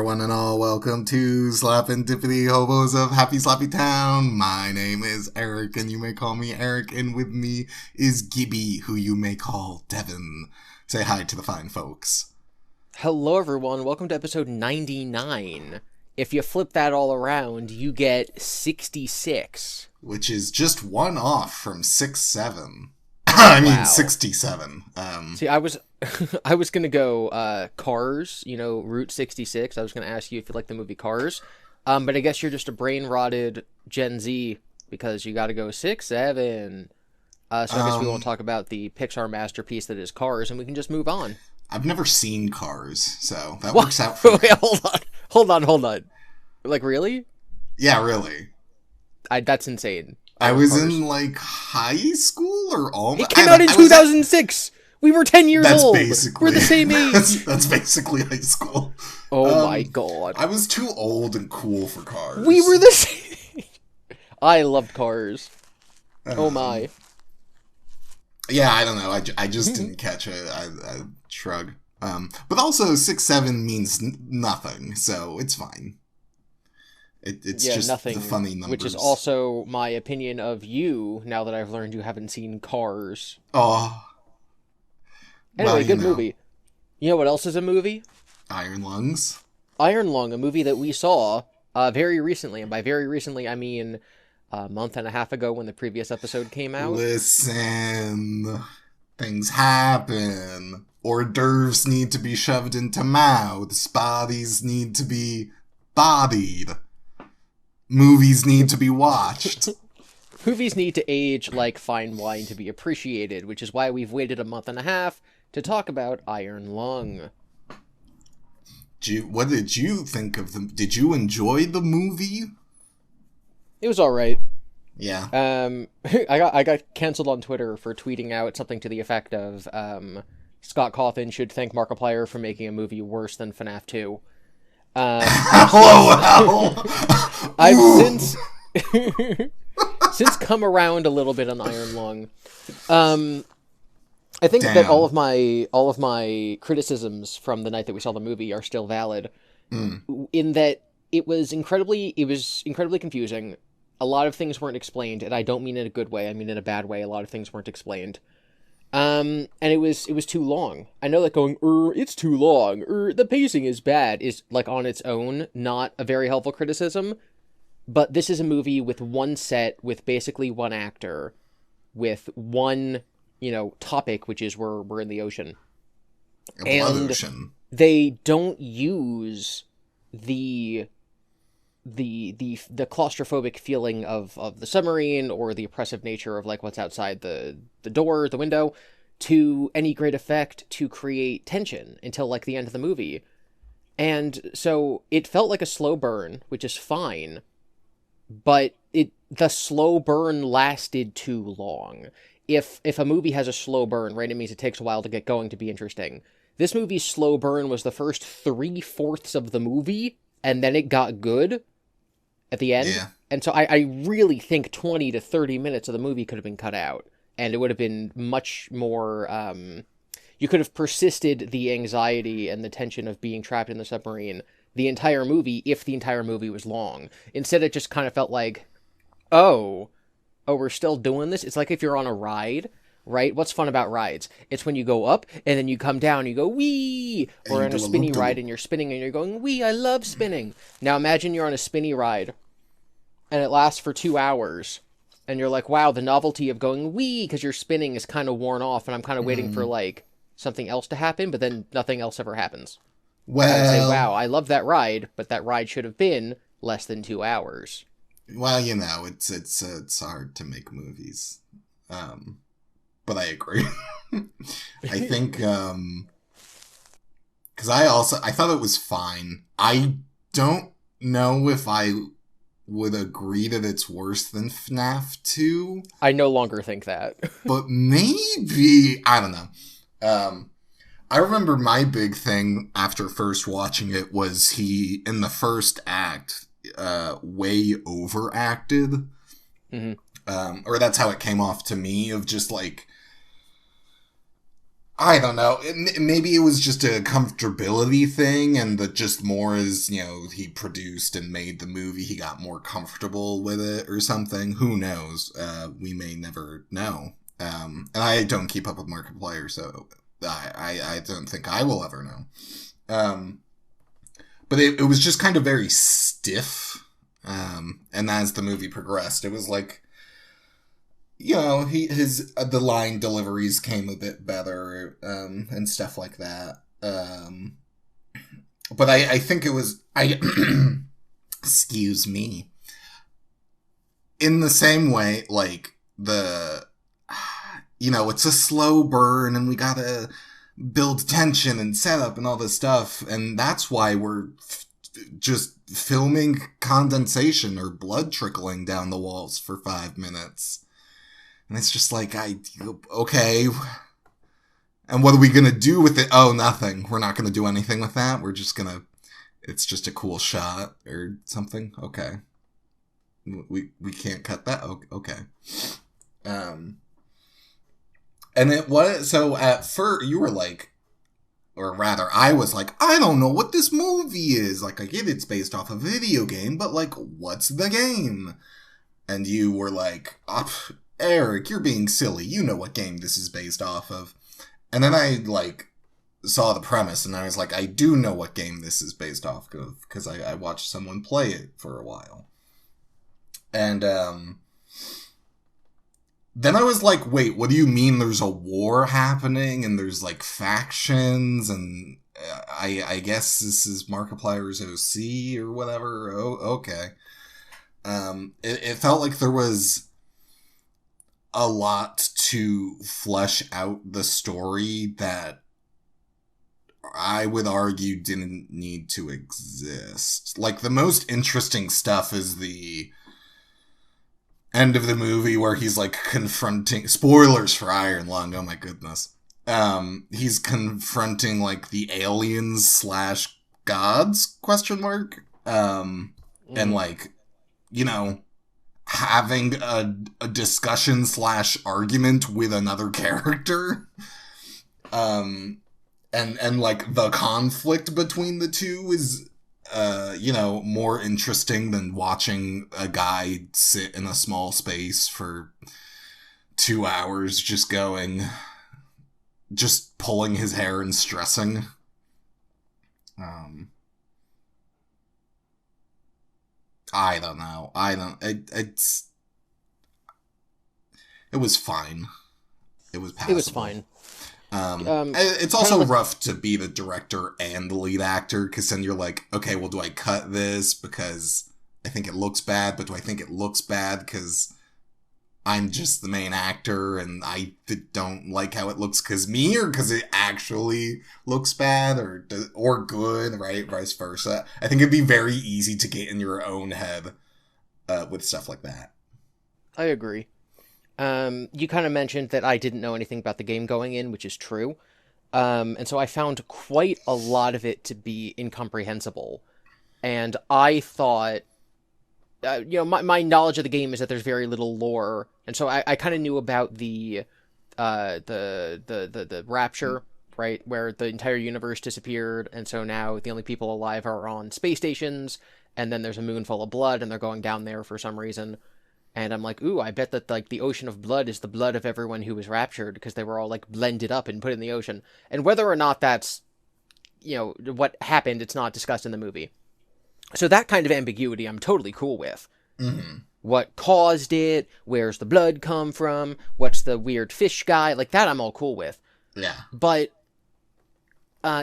one and all. Welcome to Slapendipity, hobos of Happy Slappy Town. My name is Eric, and you may call me Eric, and with me is Gibby, who you may call Devon. Say hi to the fine folks. Hello, everyone. Welcome to episode 99. If you flip that all around, you get 66. Which is just one off from 6-7. I mean, Wow. 67. See, I was gonna go Cars, Route 66. I was gonna ask you if you like the movie Cars. But I guess you're just a brain-rotted Gen Z because you gotta go 6-7. So I guess we won't talk about the Pixar masterpiece that is Cars, and we can just move on. I've never seen Cars, so that What? works out for me. Wait, hold on. Like, really? Yeah, really. That's insane. I was Cars. in, high school or almost... It came out in 2006! We were 10 years That's old! basically... We're the same age! That's basically high school. Oh my god. I was too old and cool for Cars. We were the same. I loved Cars. Oh my. Yeah, I don't know. I just didn't catch it. I shrug. But also 6-7 means nothing, so it's fine. It's just nothing, the funny numbers. which is also my opinion of you, now that I've learned you haven't seen Cars. Oh. Anyway, Well, good movie. You know what else is a movie? Iron Lungs. Iron Lung, a movie that we saw very recently, and by very recently I mean a month and a half ago when the previous episode came out. Listen, things happen. Hors d'oeuvres need to be shoved into mouths. Bodies need to be bodied. Movies need to be watched. Movies need to age like fine wine to be appreciated, which is why we've waited a month and a half to talk about Iron Lung. What did you think of them? Did you enjoy the movie? It was alright. Yeah. I got canceled on Twitter for tweeting out something to the effect of, Scott Cawthon should thank Markiplier for making a movie worse than FNAF 2. I've since come around a little bit on Iron Lung. I think that all of my criticisms from the night that we saw the movie are still valid. In that it was incredibly confusing. A lot of things weren't explained, and I don't mean in a good way. I mean in a bad way. A lot of things weren't explained. And it was too long. I know that going, it's too long, the pacing is bad, is, on its own, not a very helpful criticism. But this is a movie with one set, with basically one actor, with one, topic, which is we're in the ocean. A blood ocean. They don't use the claustrophobic feeling of the submarine or the oppressive nature of what's outside the door, the window, to any great effect to create tension until the end of the movie. And so it felt like a slow burn, which is fine, but the slow burn lasted too long. If a movie has a slow burn, right, it means it takes a while to get going to be interesting. This movie's slow burn was the first 3/4 of the movie, and then it got good at the end. Yeah. And so I really think 20 to 30 minutes of the movie could have been cut out, and it would have been much more, you could have persisted the anxiety and the tension of being trapped in the submarine the entire movie if the entire movie was long. Instead, it just kind of felt like, oh, we're still doing this? It's like if you're on a ride, right? What's fun about rides? It's when you go up, and then you come down, and you go, wee! Or on a spinny ride, and you're spinning, and you're going, wee, I love spinning. Now imagine you're on a spinny ride, and it lasts for 2 hours, and you're like, wow, the novelty of going, wee, because you're spinning is kind of worn off, and I'm kind of waiting for, something else to happen, but then nothing else ever happens. Well, I say, wow, I love that ride, but that ride should have been less than 2 hours. Well, it's hard to make movies. But I agree. I think, because I thought it was fine. I don't know if I would agree that it's worse than FNAF 2. I no longer think that. But maybe, I don't know. I remember my big thing after first watching it was he, in the first act, way overacted. Mm-hmm. Or that's how it came off to me, of just I don't know. Maybe it was just a comfortability thing, and that just more as, he produced and made the movie, he got more comfortable with it or something. Who knows? We may never know. And I don't keep up with Markiplier, so I don't think I will ever know. But it was just kind of very stiff. And as the movie progressed, it was like, the line deliveries came a bit better, and stuff like that. But I think it was, excuse me. In the same way, like, it's a slow burn and we gotta build tension and setup and all this stuff. And that's why we're just filming condensation or blood trickling down the walls for 5 minutes. And it's just like, okay. And what are we gonna do with it? Oh, nothing. We're not gonna do anything with that. It's just a cool shot or something. Okay. We can't cut that. Okay. And it was, so at first you were like, or rather I was like, I don't know what this movie is. Like, I get it's based off a video game, but like, what's the game? And you were like, Eric, you're being silly. You know what game this is based off of. And then I, saw the premise, and I was like, I do know what game this is based off of, because I watched someone play it for a while. And, then I was like, wait, what do you mean there's a war happening, and there's, factions, and I guess this is Markiplier's OC, or whatever. Oh, okay. It felt like there was a lot to flesh out the story that I would argue didn't need to exist. Like, the most interesting stuff is the end of the movie where he's, confronting... Spoilers for Iron Lung, oh my goodness. He's confronting, the aliens / gods, ? And, having a discussion / argument with another character. And the conflict between the two is, more interesting than watching a guy sit in a small space for 2 hours just pulling his hair and stressing. I don't know. It was fine. It was passable. It was fine. It's also rough to be the director and the lead actor, because then you're like, okay, well, do I cut this because I think it looks bad, but do I think it looks bad because I'm just the main actor and I don't like how it looks because me, or because it actually looks bad or good, right? Vice versa. I think it'd be very easy to get in your own head with stuff like that. I agree. You kind of mentioned that I didn't know anything about the game going in, which is true. And so I found quite a lot of it to be incomprehensible. And I thought, my knowledge of the game is that there's very little lore. And so I kind of knew about the rapture, right? Where the entire universe disappeared. And so now the only people alive are on space stations. And then there's a moon full of blood and they're going down there for some reason. And I'm like, ooh, I bet that, the ocean of blood is the blood of everyone who was raptured, because they were all, blended up and put in the ocean. And whether or not that's, what happened, it's not discussed in the movie. So that kind of ambiguity I'm totally cool with. Mm-hmm. What caused it? Where's the blood come from? What's the weird fish guy? That I'm all cool with. Yeah. But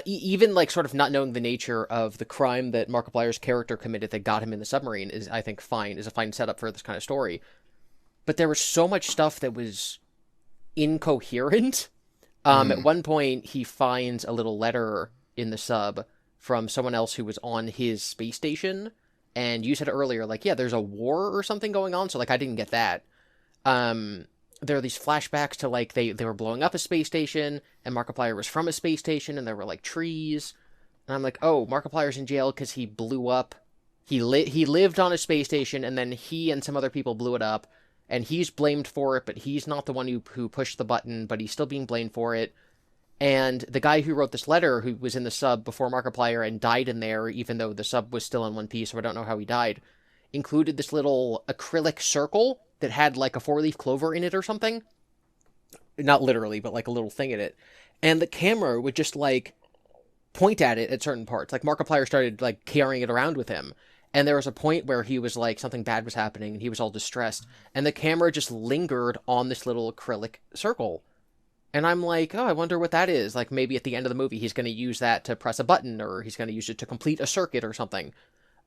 even, sort of not knowing the nature of the crime that Markiplier's character committed that got him in the submarine is, I think, is a fine setup for this kind of story. But there was so much stuff that was incoherent. At one point, he finds a little letter in the sub from someone else who was on his space station. And you said earlier, yeah, there's a war or something going on. So, I didn't get that. There are these flashbacks to, they were blowing up a space station, and Markiplier was from a space station, and there were, trees. And I'm like, oh, Markiplier's in jail because he blew up. He lived on a space station, and then he and some other people blew it up, and he's blamed for it, but he's not the one who pushed the button, but he's still being blamed for it. And the guy who wrote this letter, who was in the sub before Markiplier and died in there, even though the sub was still in one piece, so I don't know how he died, included this little acrylic circle that had like a 4-leaf clover in it or something. Not literally, but like a little thing in it. And the camera would just like point at it at certain parts. Like Markiplier started like carrying it around with him. And there was a point where he was like, something bad was happening and he was all distressed. And the camera just lingered on this little acrylic circle. And I'm like, oh, I wonder what that is. Like maybe at the end of the movie, he's going to use that to press a button, or he's going to use it to complete a circuit or something.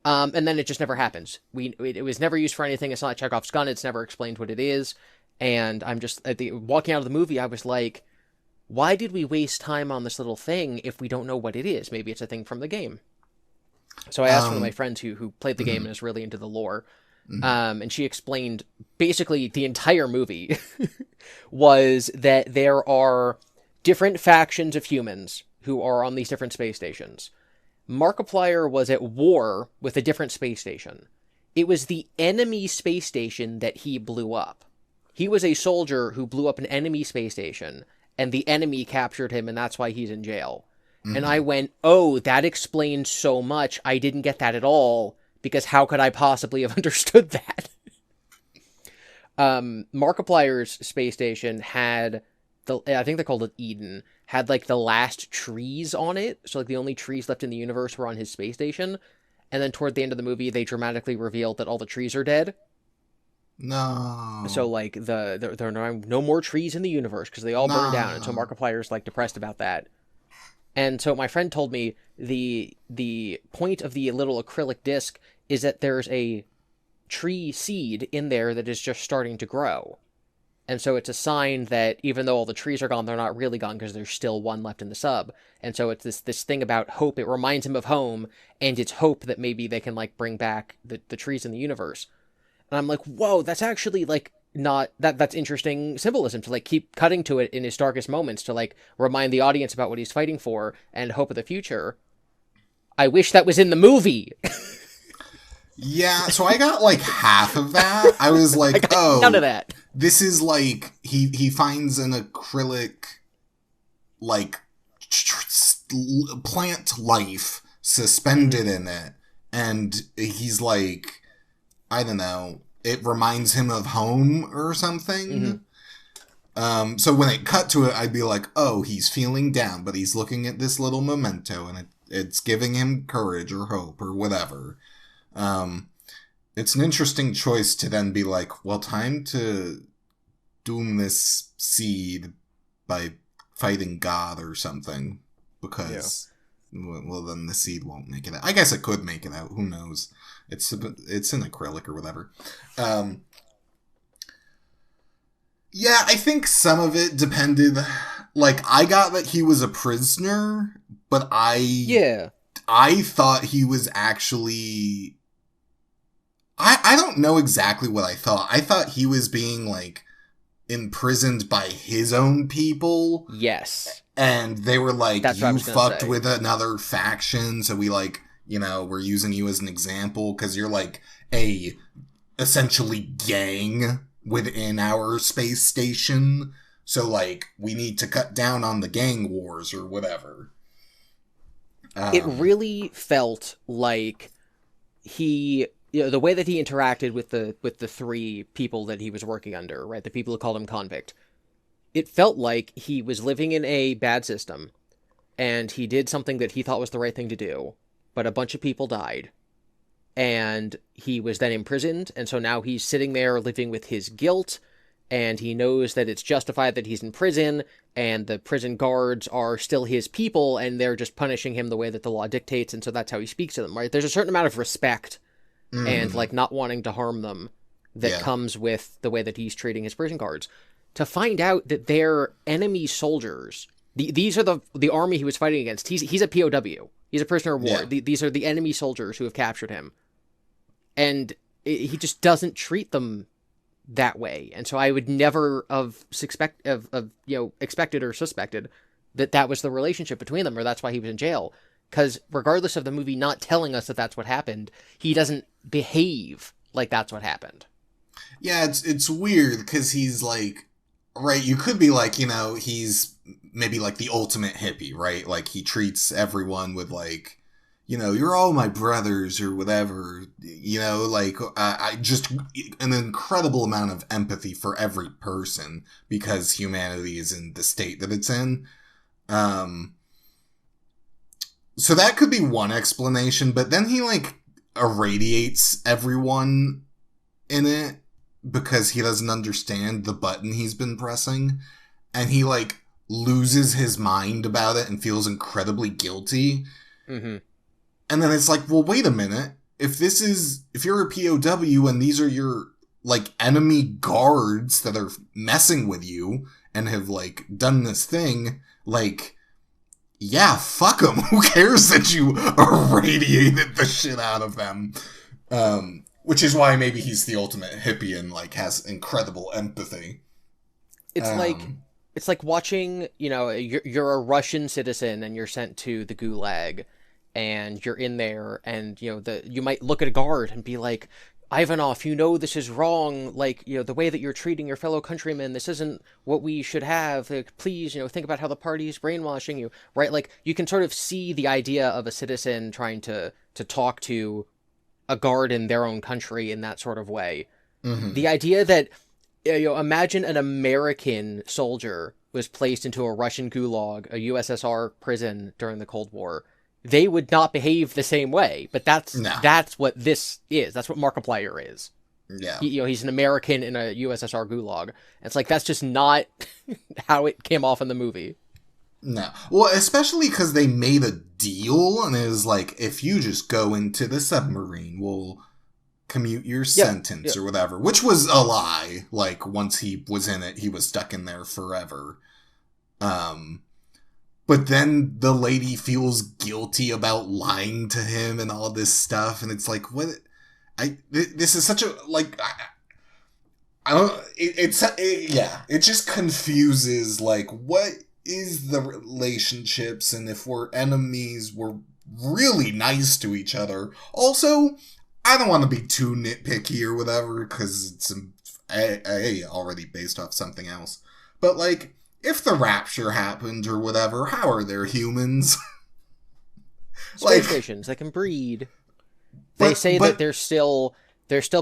And then it just never happens. It was never used for anything. It's not Chekhov's gun. It's never explained what it is. And I'm just, walking out of the movie, I was like, why did we waste time on this little thing if we don't know what it is? Maybe it's a thing from the game. So I asked one of my friends who played the game and is really into the lore. And she explained basically the entire movie was that there are different factions of humans who are on these different space stations. Markiplier was at war with a different space station. It was the enemy space station that he blew up. He was a soldier who blew up an enemy space station, and the enemy captured him, and that's why he's in jail. And I went, oh, that explains so much. I didn't get that at all, because how could I possibly have understood that? Markiplier's space station had, I think they called it Eden, had like the last trees on it. So like the only trees left in the universe were on his space station. And then toward the end of the movie, they dramatically revealed that all the trees are dead. No. So like there are no more trees in the universe because they all burned down. And so Markiplier's like depressed about that. And so my friend told me the point of the little acrylic disc is that there's a tree seed in there that is just starting to grow. And so it's a sign that even though all the trees are gone, they're not really gone because there's still one left in the sub. And so it's this thing about hope. It reminds him of home, and it's hope that maybe they can like bring back the trees in the universe. And I'm like, whoa, that's actually like not that's interesting symbolism to like keep cutting to it in his darkest moments to like remind the audience about what he's fighting for and hope of the future. I wish that was in the movie. Yeah, so I got like half of that. I was like, oh, none of that. This is like he finds an acrylic like plant life suspended in it, and he's like, I don't know, it reminds him of home or something. So when it cut to it, I'd be like, oh, he's feeling down, but he's looking at this little memento, and it's giving him courage or hope or whatever. It's an interesting choice to then be like, well, time to doom this seed by fighting God or something, because well, then the seed won't make it out. I guess it could make it out. Who knows? It's an acrylic or whatever. Yeah, I think some of it depended. Like, I got that he was a prisoner, but I thought he was actually... I don't know exactly what I thought. I thought he was being, like, imprisoned by his own people. Yes. And they were like, you fucked say. with another faction, so we, like, you know, we're using you as an example, because you're, like, a, essentially, gang within our space station. So, like, we need to cut down on the gang wars or whatever. It really felt like he... You know, the way that he interacted with the three people that he was working under, right? The people who called him convict. It felt like he was living in a bad system, and he did something that he thought was the right thing to do, but a bunch of people died, and he was then imprisoned, and so now he's sitting there living with his guilt, and he knows that it's justified that he's in prison, and the prison guards are still his people, and they're just punishing him the way that the law dictates, and so that's how he speaks to them, right? There's a certain amount of respect and, like, not wanting to harm them that comes with the way that he's treating his prison guards. To find out that they're enemy soldiers, these are the army he was fighting against. He's a POW. He's a prisoner of war. Yeah. These are the enemy soldiers who have captured him. And he just doesn't treat them that way. And so I would never have expected or suspected that was the relationship between them, or that's why he was in jail. Because regardless of the movie not telling us that that's what happened, he doesn't behave like that's what happened. Yeah, it's weird, because he's like, right, you could be like, you know, he's maybe like the ultimate hippie, right? Like he treats everyone with like, you're all my brothers or whatever, like I just an incredible amount of empathy for every person because humanity is in the state that it's in. So that could be one explanation, but then he like irradiates everyone in it because he doesn't understand the button he's been pressing, and he like loses his mind about it and feels incredibly guilty. Mm-hmm. And then it's like, well, wait a minute. If you're a POW and these are your like enemy guards that are messing with you and have like done this thing, like, yeah, fuck them. Who cares that you irradiated the shit out of them? Which is why maybe he's the ultimate hippie and like has incredible empathy. It's like watching, you're a Russian citizen and you're sent to the Gulag, and you're in there, and you might look at a guard and be like, Ivanov, this is wrong. Like, the way that you're treating your fellow countrymen, this isn't what we should have. Like, please, think about how the party's brainwashing you, right? Like, you can sort of see the idea of a citizen trying to talk to a guard in their own country in that sort of way. Mm-hmm. The idea that, imagine an American soldier was placed into a Russian gulag, a USSR prison during the Cold War. They would not behave the same way, but that's what this is. That's what Markiplier is. Yeah. He's an American in a USSR gulag. It's like, that's just not how it came off in the movie. No. Well, especially because they made a deal, and it was like, if you just go into the submarine, we'll commute your sentence or whatever, which was a lie. Like, once he was in it, he was stuck in there forever. But then the lady feels guilty about lying to him and all this stuff, and it's like, what? This is such a, like, I don't, it just confuses, like, what is the relationships, and if we're enemies, we're really nice to each other. Also, I don't want to be too nitpicky or whatever, because it's already based off something else. But, like, if the rapture happened or whatever, how are there humans? Space stations, they can breed. They say that they're still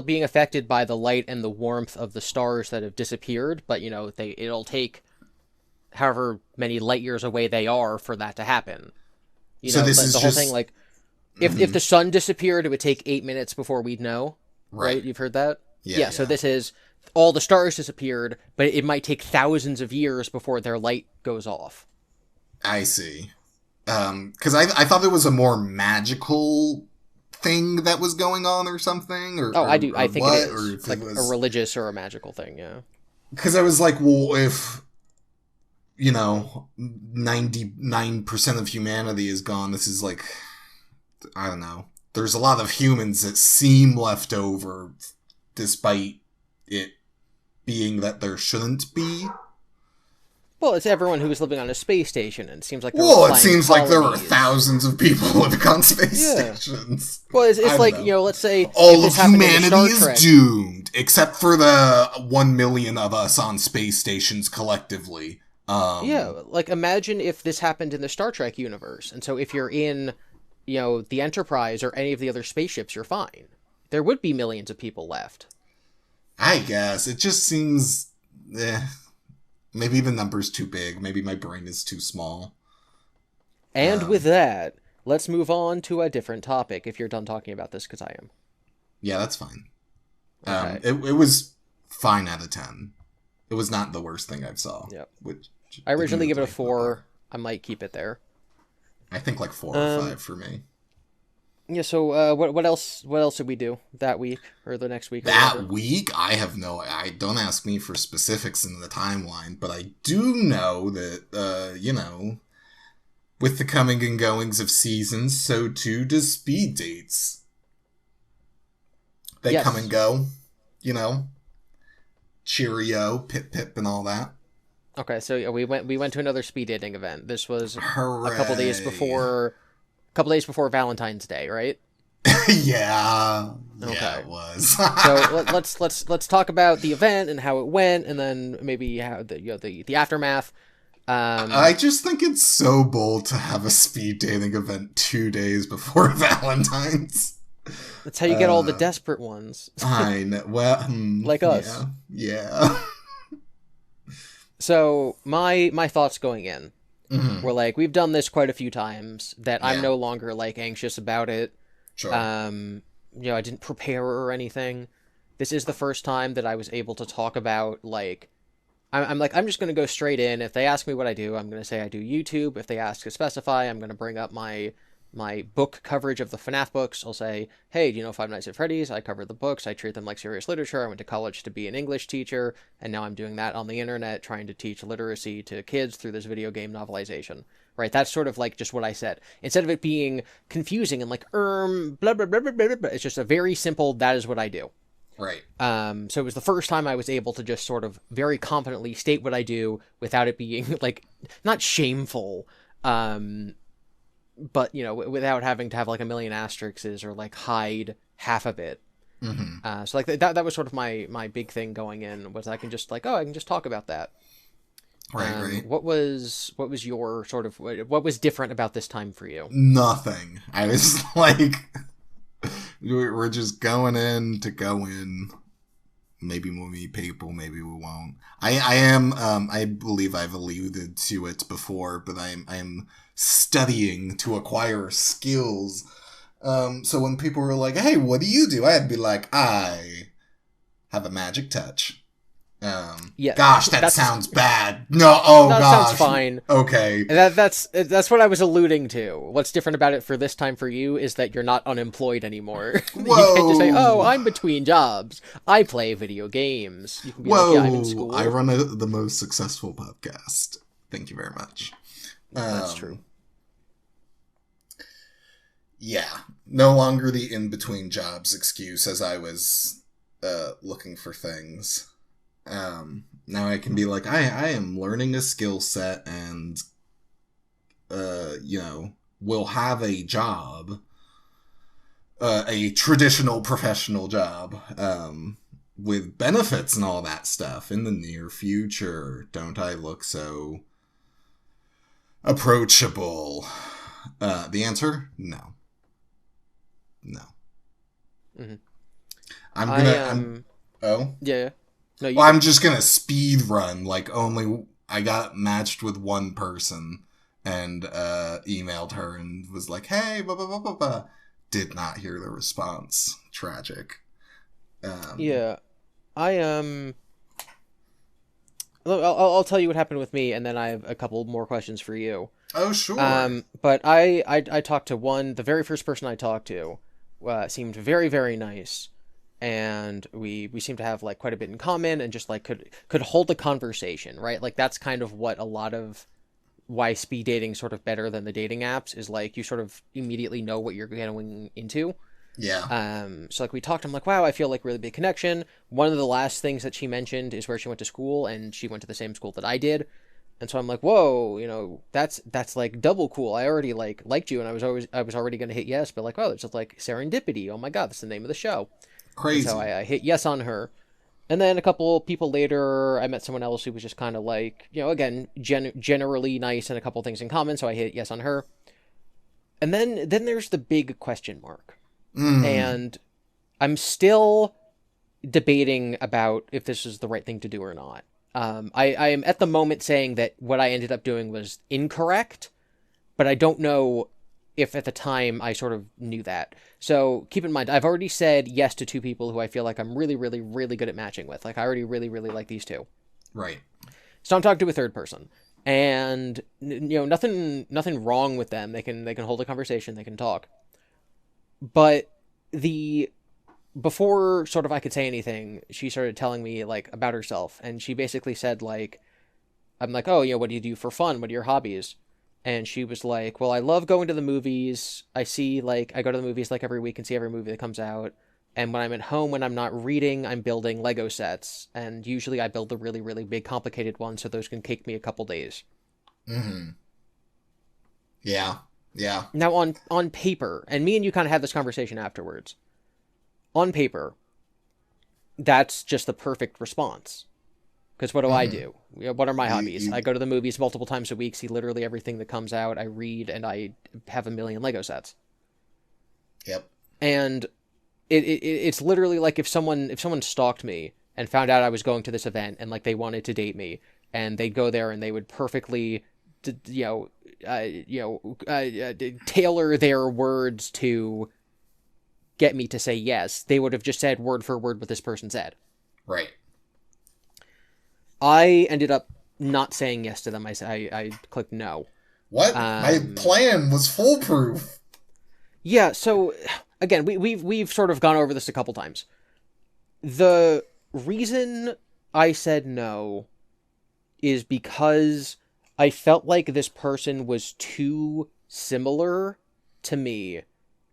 being affected by the light and the warmth of the stars that have disappeared, but it'll take however many light years away they are for that to happen. So this is the whole thing, like, if the sun disappeared, it would take 8 minutes before we'd know. Right? You've heard that? Yeah. So this is, all the stars disappeared, but it might take thousands of years before their light goes off. I see. Because I thought it was a more magical thing that was going on or something. I do. I think it is. It's like a religious or a magical thing, yeah. Because I was like, well, if 99% of humanity is gone, this is like, I don't know. There's a lot of humans that seem left over, despite it being that there shouldn't be. Well, it's everyone who was living on a space station, and it seems like like there were thousands of people living on space stations. Well, it's like, let's say all of humanity is doomed, except for the 1 million of us on space stations collectively. Like, imagine if this happened in the Star Trek universe, and so if you're in, the Enterprise or any of the other spaceships, you're fine. There would be millions of people left. I guess. It just seems... Maybe the number's too big. Maybe my brain is too small. And with that, let's move on to a different topic, if you're done talking about this, because I am. Yeah, that's fine. Okay. It was fine out of 10. It was not the worst thing I saw. Yep. Which I originally gave it a 4. I might keep it there. I think like 4 or 5 for me. Yeah, so what else did we do that week or the next week? That week? I don't ask me for specifics in the timeline, but I do know that, with the coming and goings of seasons, so too does speed dates. They come and go, Cheerio, pip pip, and all that. Okay, so we went to another speed dating event. This was Hooray. a couple days before Valentine's Day, right? Yeah. Okay. Yeah, it was. So let's talk about the event and how it went, and then maybe how the aftermath. I just think it's so bold to have a speed dating event 2 days before Valentine's. That's how you get all the desperate ones. I know. Well, like us. Yeah. So my thoughts going in were like, we've done this quite a few times, that I'm no longer like anxious about it. Sure. I didn't prepare or anything. This is the first time that I was able to talk about, like, I'm just going to go straight in. If they ask me what I do, I'm going to say I do YouTube. If they ask to specify, I'm going to bring up my book coverage of the FNAF books. I'll say, hey, do you know Five Nights at Freddy's? I cover the books. I treat them like serious literature. I went to college to be an English teacher, and now I'm doing that on the internet, trying to teach literacy to kids through this video game novelization. Right? That's sort of like just what I said. Instead of it being confusing and like, blah, blah, blah, blah, blah, blah, it's just a very simple, that is what I do. Right. So it was the first time I was able to just sort of very confidently state what I do without it being, like, not shameful, but, without having to have, like, a million asterisks or, like, hide half of it. Mm-hmm. So, like, that was sort of my big thing going in, was I can just, like, I can just talk about that. Right. What was your sort of, what was different about this time for you? Nothing. I was like... We're just going in. Maybe we'll meet people, maybe we won't. I believe I've alluded to it before, but I am studying to acquire skills. So when people were like, hey, what do you do? I'd be like, I have a magic touch. Yeah, gosh, that sounds bad. No, oh that gosh. Sounds fine. Okay. That's what I was alluding to. What's different about it for this time for you is that you're not unemployed anymore. You can't just say, oh, I'm between jobs. I play video games. You can be like, yeah, I'm in school. I run the most successful podcast. Thank you very much. That's true. Yeah. No longer the in-between jobs excuse as I was looking for things. Now I can be like, I am learning a skill set and, will have a job, a traditional professional job, with benefits and all that stuff in the near future. Don't I look so approachable? The answer? No. Mm-hmm. Yeah. No, I'm just gonna speed run, like, I got matched with one person and emailed her and was like, hey, blah, blah, blah, blah, blah. Did not hear the response. Tragic. Yeah. I'll tell you what happened with me, and then I have a couple more questions for you. Oh, sure. But I talked to the very first person I talked to seemed very, very nice. And we seem to have, like, quite a bit in common, and just, like, could hold a conversation, right? Like, that's kind of what a lot of why speed dating sort of better than the dating apps is, like, you sort of immediately know what you're going into. Yeah. So, like, we talked, I'm like, wow, I feel like really big connection. One of the last things that she mentioned is where she went to school, and she went to the same school that I did. And so I'm like, whoa, that's like double cool. I already liked you, and I was already going to hit yes, but like, oh, it's just like serendipity. Oh my God, that's the name of the show. Crazy. So I hit yes on her. And then a couple people later, I met someone else who was just kind of like, again, generally nice and a couple things in common. So I hit yes on her. And then there's the big question mark. And I'm still debating about if this is the right thing to do or not. I am at the moment saying that what I ended up doing was incorrect, but I don't know if at the time I sort of knew that. So keep in mind, I've already said yes to two people who I feel like I'm really, really, really good at matching with. Like, I already really, really like these two. Right. So I'm talking to a third person, and nothing wrong with them. They can hold a conversation. They can talk. But before sort of I could say anything, she started telling me, like, about herself, and she basically said, like, I'm like, oh, what do you do for fun? What are your hobbies? And she was like, well, I love going to the movies. I go to the movies like every week and see every movie that comes out. And when I'm at home, when I'm not reading, I'm building Lego sets. And usually I build the really, really big, complicated ones, so those can take me a couple days. Mm-hmm. Yeah. Yeah. Now, on paper, and me and you kind of had this conversation afterwards. On paper, that's just the perfect response. Because what do I Mm-hmm. do? What are my You, hobbies? I you, go to the movies multiple times a week, see literally everything that comes out. I read, and I have a million Lego sets. yep. And it's literally like if someone stalked me and found out I was going to this event and like they wanted to date me, and they'd go there and they would perfectly, you know, tailor their words to get me to say yes. They would have just said word for word what this person said. Right. I ended up not saying yes to them. I clicked no. What? My Um, plan was foolproof. yeah. So again, we've sort of gone over this a couple times. The reason I said no is because I felt like this person was too similar to me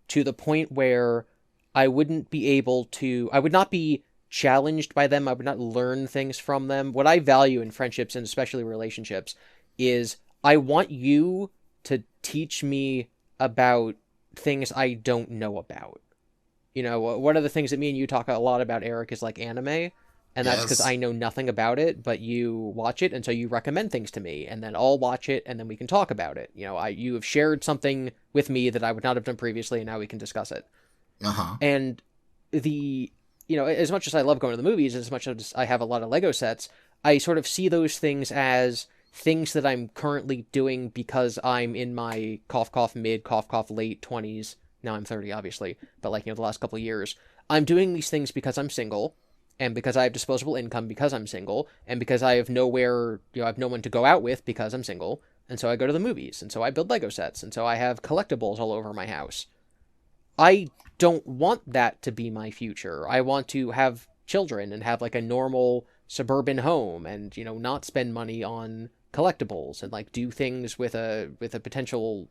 to the point where I would not be challenged by them. I would not learn things from them. What I value in friendships and especially relationships is I want you to teach me about things I don't know about. One of the things that me and you talk a lot about, Eric, is like anime. And that's because Yes. I know nothing about it, but you watch it, and so you recommend things to me, and then I'll watch it, and then we can talk about it. You have shared something with me that I would not have done previously, and now we can discuss it. Uh-huh. And the, as much as I love going to the movies, as much as I have a lot of Lego sets, I sort of see those things as things that I'm currently doing because I'm in my cough cough mid cough cough late 20s. Now I'm 30, obviously, but like, the last couple of years, I'm doing these things because I'm single, and because I have disposable income because I'm single, and because I have nowhere, I have no one to go out with because I'm single, and so I go to the movies, and so I build Lego sets, and so I have collectibles all over my house. I don't want that to be my future. I want to have children and have like a normal suburban home, and not spend money on collectibles, and like do things with a potential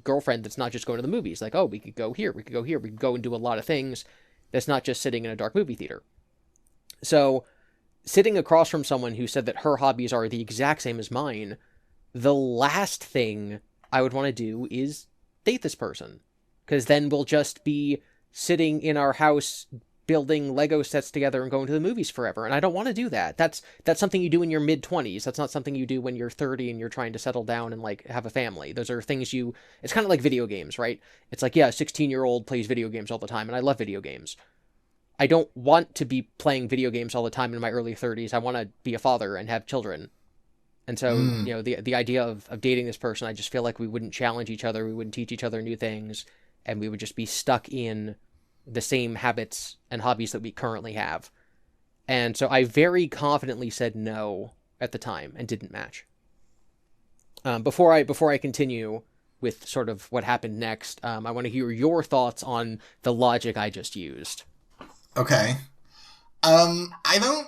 girlfriend that's not just going to the movies. Like, oh, we could go here, we could go here, we could go and do a lot of things that's not just sitting in a dark movie theater. So, sitting across from someone who said that her hobbies are the exact same as mine, the last thing I would want to do is date this person. Because then we'll just be sitting in our house building Lego sets together and going to the movies forever. And I don't want to do that. That's something you do in your mid 20s. That's not something you do when you're 30 and you're trying to settle down and like have a family. Those are things it's kind of like video games, right? It's like, yeah, a 16-year-old plays video games all the time, and I love video games. I don't want to be playing video games all the time in my early 30s. I want to be a father and have children. And so, Mm. the idea of dating this person, I just feel like we wouldn't challenge each other, we wouldn't teach each other new things, and we would just be stuck in the same habits and hobbies that we currently have. And so I very confidently said no at the time and didn't match. Before I continue with sort of what happened next, I want to hear your thoughts on the logic I just used. Okay. I don't.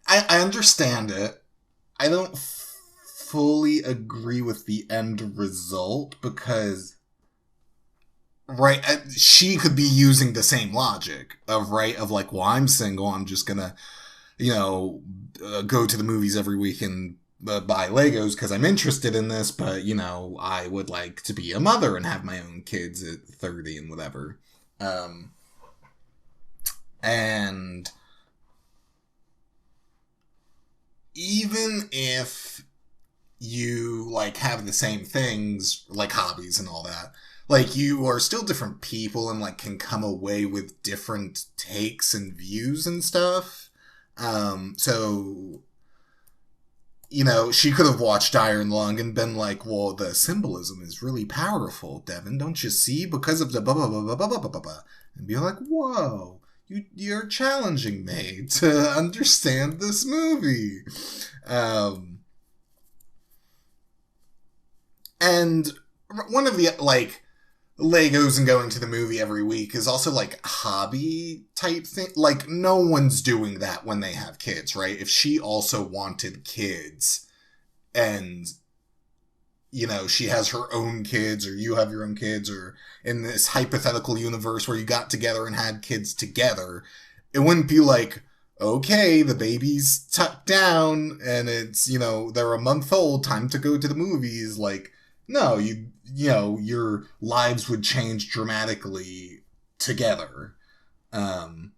I understand it. I don't fully agree with the end result because, right, she could be using the same logic of, right, of like, well, I'm single, I'm just gonna, go to the movies every week and buy Legos because I'm interested in this, but, I would like to be a mother and have my own kids at 30 and whatever. And even if you like have the same things, like hobbies and all that, like you are still different people and like can come away with different takes and views and stuff. So she could have watched Iron Lung and been like, well, the symbolism is really powerful, Devon, don't you see? Because of the blah, blah, blah, blah, blah, blah, blah, blah. And be like, whoa, you're challenging me to understand this movie. And one of the, like, Legos and going to the movie every week is also like hobby type thing. Like, no one's doing that when they have kids, right? If she also wanted kids and, she has her own kids or you have your own kids, or in this hypothetical universe where you got together and had kids together, it wouldn't be like, okay, the baby's tucked down and it's, they're a month old, time to go to the movies. Like, no, your lives would change dramatically together. In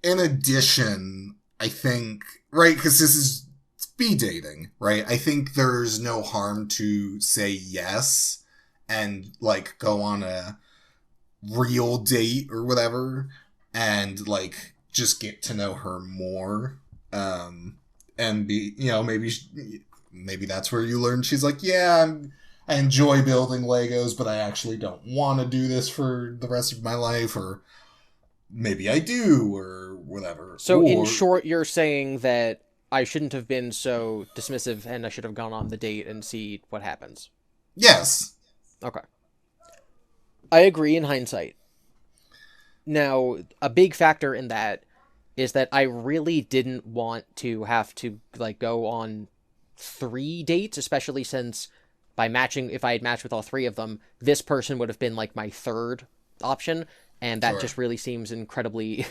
addition, I think, right, because this is speed dating, right? I think there's no harm to say yes and, like, go on a real date or whatever and, like, just get to know her more. And be, you know, maybe that's where you learn she's like, yeah, I enjoy building Legos, but I actually don't want to do this for the rest of my life, or maybe I do, or whatever. So in short, you're saying that I shouldn't have been so dismissive and I should have gone on the date and see what happens. Yes. Okay. I agree in hindsight. Now, a big factor in that is that I really didn't want to have to, like, go on 3 dates, especially since by matching, if I had matched with all 3 of them, this person would have been, like, my 3rd option, and that just really seems incredibly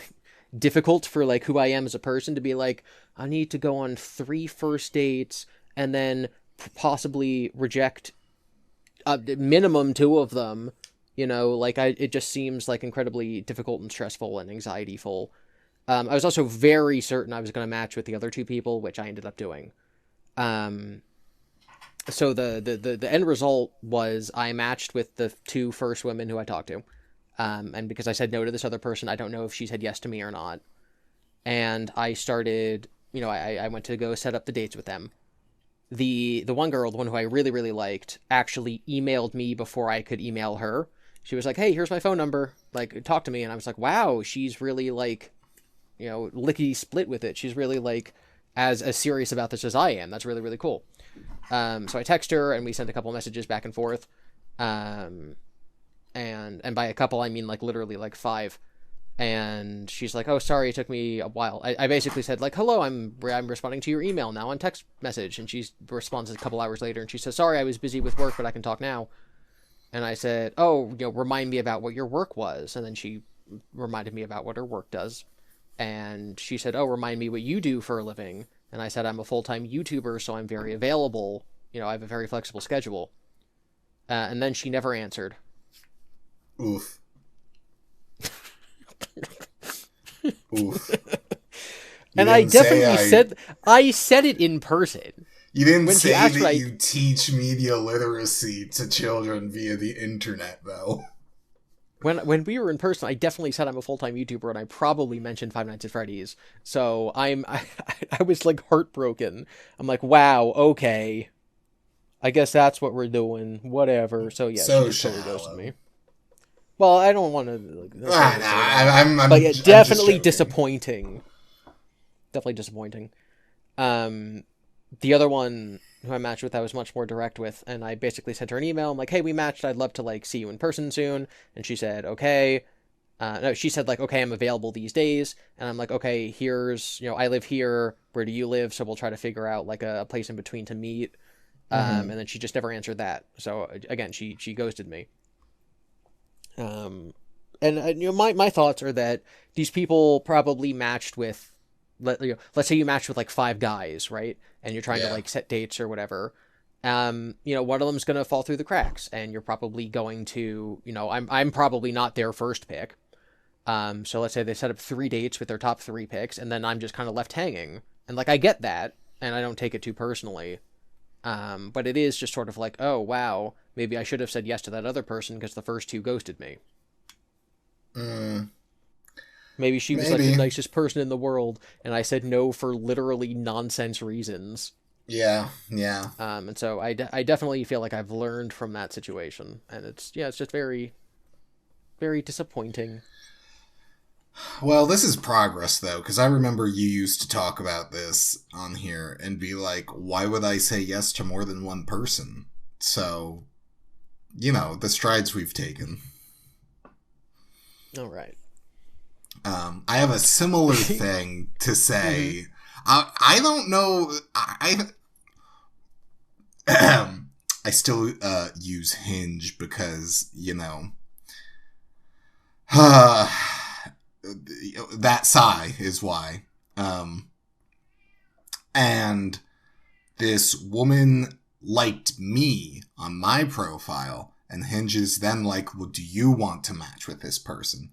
difficult for, like, who I am as a person to be like, I need to go on 3 first dates and then possibly reject minimum 2 of them, you know, like, it just seems, like, incredibly difficult and stressful and anxiety-full. I was also very certain I was going to match with the other 2 people, which I ended up doing. So the end result was I matched with the 2 first women who I talked to. And because I said no to this other person, I don't know if she said yes to me or not. And I started, you know, I went to go set up the dates with them. The one girl, the one who I really, really liked, actually emailed me before I could email her. She was like, hey, here's my phone number. Like, talk to me. And I was like, wow, she's really, like, you know, lickety split with it. She's really, like, as serious about this as I am. That's really, really cool. So I text her and we sent a couple messages back and forth. And by a couple, I mean, like, literally, like, 5. And she's like, oh, sorry, it took me a while. I basically said, like, hello, I'm responding to your email now on text message. And she responds a couple hours later and she says, sorry, I was busy with work, but I can talk now. And I said, oh, you know, remind me about what your work was. And then she reminded me about what her work does. And she said, oh, remind me what you do for a living. And I said, I'm a full-time YouTuber, so I'm very available. You know, I have a very flexible schedule. And then she never answered. Oof. Oof. And I definitely I said it in person. You didn't say that you teach media literacy to children via the internet, though. When we were in person, I definitely said I'm a full-time YouTuber, and I probably mentioned Five Nights at Freddy's. So I was, like, heartbroken. I'm like, wow, okay. I guess that's what we're doing. Whatever. So yeah, so she totally ghosted me. Well, I don't want to. I'm but yeah, definitely disappointing. Definitely disappointing. The other one who I matched with, I was much more direct with, and I basically sent her an email. I'm like, hey, we matched. I'd love to, like, see you in person soon. And she said, okay. No, she said, like, okay, I'm available these days. And I'm like, okay, here's, you know, I live here. Where do you live? So we'll try to figure out, like, a place in between to meet. And then she just never answered that. So again, she ghosted me. And you know, my thoughts are that these people probably matched with, let's say you matched with, like, 5 guys, right? And you're trying to, like, set dates or whatever. You know, one of them's going to fall through the cracks, and you're probably going to, you know, I'm probably not their first pick. So let's say they set up 3 dates with their top 3 picks, and then I'm just kind of left hanging. And, like, I get that, and I don't take it too personally. But it is just sort of like, oh, wow, maybe I should have said yes to that other person because the first 2 ghosted me. Maybe she was, like, the nicest person in the world, and I said no for literally nonsense reasons. Yeah. And so I definitely feel like I've learned from that situation, and it's just very, very disappointing. Well, this is progress, though, because I remember you used to talk about this on here and be like, why would I say yes to more than one person? So, you know, the strides we've taken. All right. I have a similar thing to say. I don't know. I still use Hinge because, you know, that sigh is why. And this woman liked me on my profile, and Hinge is then like, well, do you want to match with this person?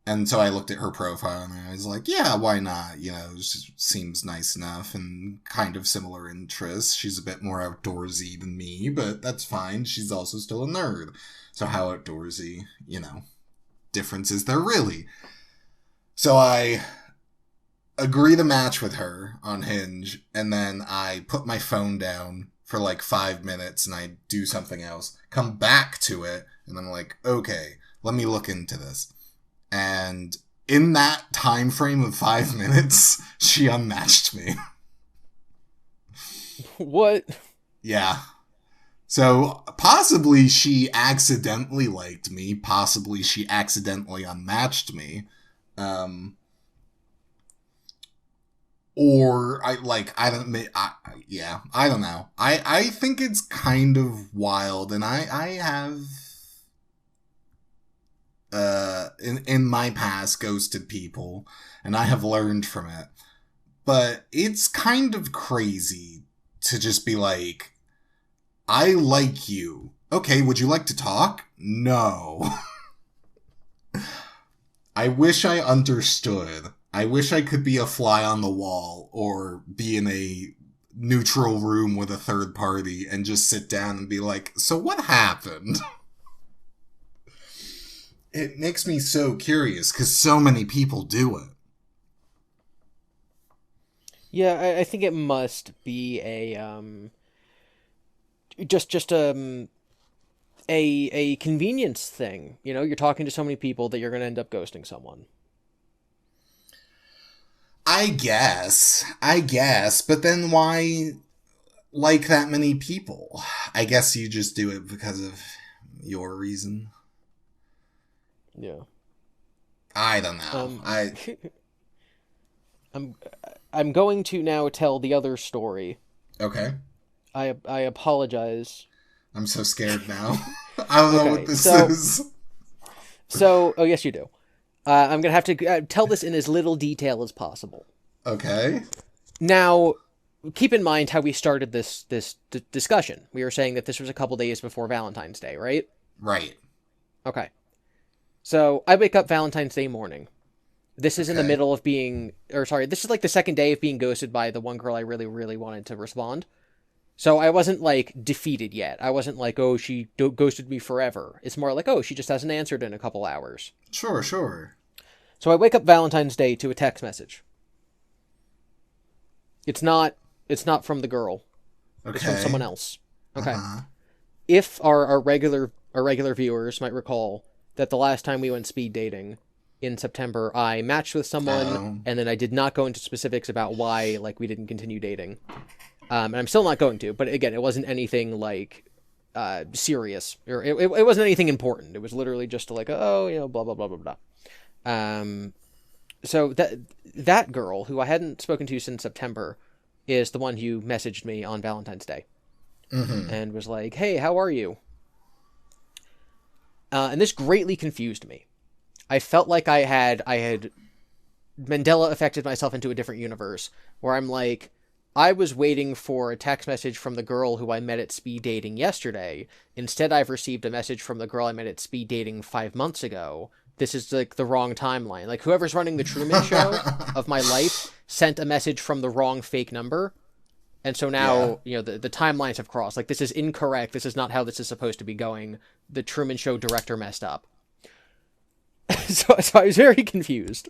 And so I looked at her profile and I was like, yeah, why not? You know, she seems nice enough and kind of similar interests. She's a bit more outdoorsy than me, but that's fine. She's also still a nerd. So how outdoorsy, you know, difference is there really? So I agree to match with her on Hinge, and then I put my phone down for like 5 minutes and I do something else, come back to it, and I'm like, okay, let me look into this. And in that time frame of 5 minutes, she unmatched me. What? Yeah. So possibly she accidentally liked me. Possibly she accidentally unmatched me. Or I don't know. I think it's kind of wild, and I have in my past ghosted people, and I have learned from it. But it's kind of crazy to just be like, I like you. Okay, would you like to talk? No. I wish I understood. I wish I could be a fly on the wall or be in a neutral room with a third party and just sit down and be like, so what happened? It makes me so curious because so many people do it. Yeah, I think it must be a convenience thing. You know, you're talking to so many people that you're going to end up ghosting someone. I guess, but then why like that many people? I guess you just do it because of your reason. Yeah. I don't know. Um, I'm I'm going to now tell the other story. Okay. I apologize. I'm so scared now. I don't know what Okay, this is. oh yes you do. I'm gonna have to tell this in as little detail as possible. Okay. Now, keep in mind how we started this discussion. We were saying that this was a couple days before Valentine's Day, right? Right. Okay. So I wake up Valentine's Day morning. This is in the Okay. middle of being, or sorry, this is like the second day of being ghosted by the one girl I really, really wanted to respond. So I wasn't like defeated yet. I wasn't like, oh, she ghosted me forever. It's more like, oh, she just hasn't answered in a couple hours. Sure, sure. So I wake up Valentine's Day to a text message. It's not from the girl. Okay. It's from someone else. Okay. Uh-huh. If our regular viewers might recall that the last time we went speed dating in September, I matched with someone and then I did not go into specifics about why like we didn't continue dating. And I'm still not going to, but again, it wasn't anything like serious, or it wasn't anything important. It was literally just like, oh, you know, blah blah blah blah blah. So that girl who I hadn't spoken to since September is the one who messaged me on Valentine's Day and was like, "Hey, how are you?" And this greatly confused me. I felt like I had Mandela affected myself into a different universe where I'm like, I was waiting for a text message from the girl who I met at speed dating yesterday. Instead, I've received a message from the girl I met at speed dating 5 months ago. This is like the wrong timeline. Like whoever's running the Truman Show of my life sent a message from the wrong fake number. And so now, you know, the timelines have crossed. Like this is incorrect. This is not how this is supposed to be going. The Truman Show director messed up. So I was very confused.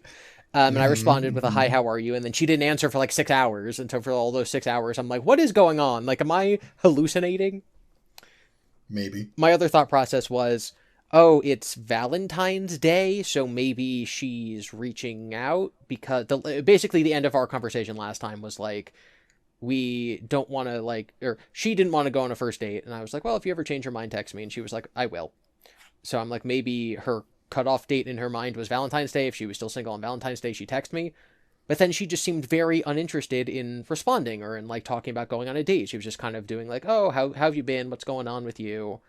And I responded with a hi, how are you? And then she didn't answer for like 6 hours. And so for all those 6 hours, I'm like, what is going on? Like, am I hallucinating? Maybe. My other thought process was, oh, it's Valentine's Day, so maybe she's reaching out because basically the end of our conversation last time was like, we don't want to like, or she didn't want to go on a first date. And I was like, well, if you ever change your mind, text me. And she was like, I will. So I'm like, maybe her cutoff date in her mind was Valentine's Day. If she was still single on Valentine's Day, she'd text me. But then she just seemed very uninterested in responding or in like talking about going on a date. She was just kind of doing like, oh, how have you been? What's going on with you?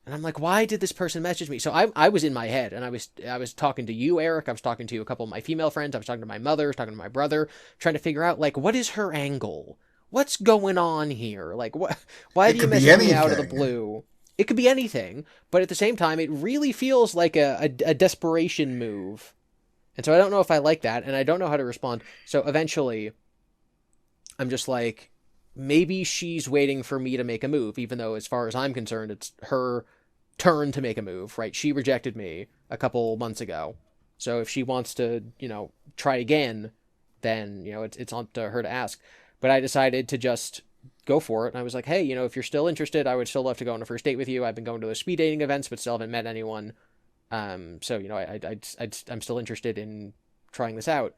And I'm like, why did this person message me? So I was in my head and I was talking to you, Eric. I was talking to a couple of my female friends. I was talking to my mother, I was talking to my brother, trying to figure out like, what is her angle? What's going on here? Like, why do you message me out of the blue? It could be anything, but at the same time, it really feels like a desperation move And so I don't know if I like that, and I don't know how to respond. So eventually, I'm just like, maybe she's waiting for me to make a move, even though, as far as I'm concerned, it's her turn to make a move, right? She rejected me a couple months ago. So if she wants to, try again, then, it's on to her to ask. But I decided to just go for it. And I was like, hey, if you're still interested, I would still love to go on a first date with you. I've been going to those speed dating events, but still haven't met anyone. So, I'm still interested in trying this out.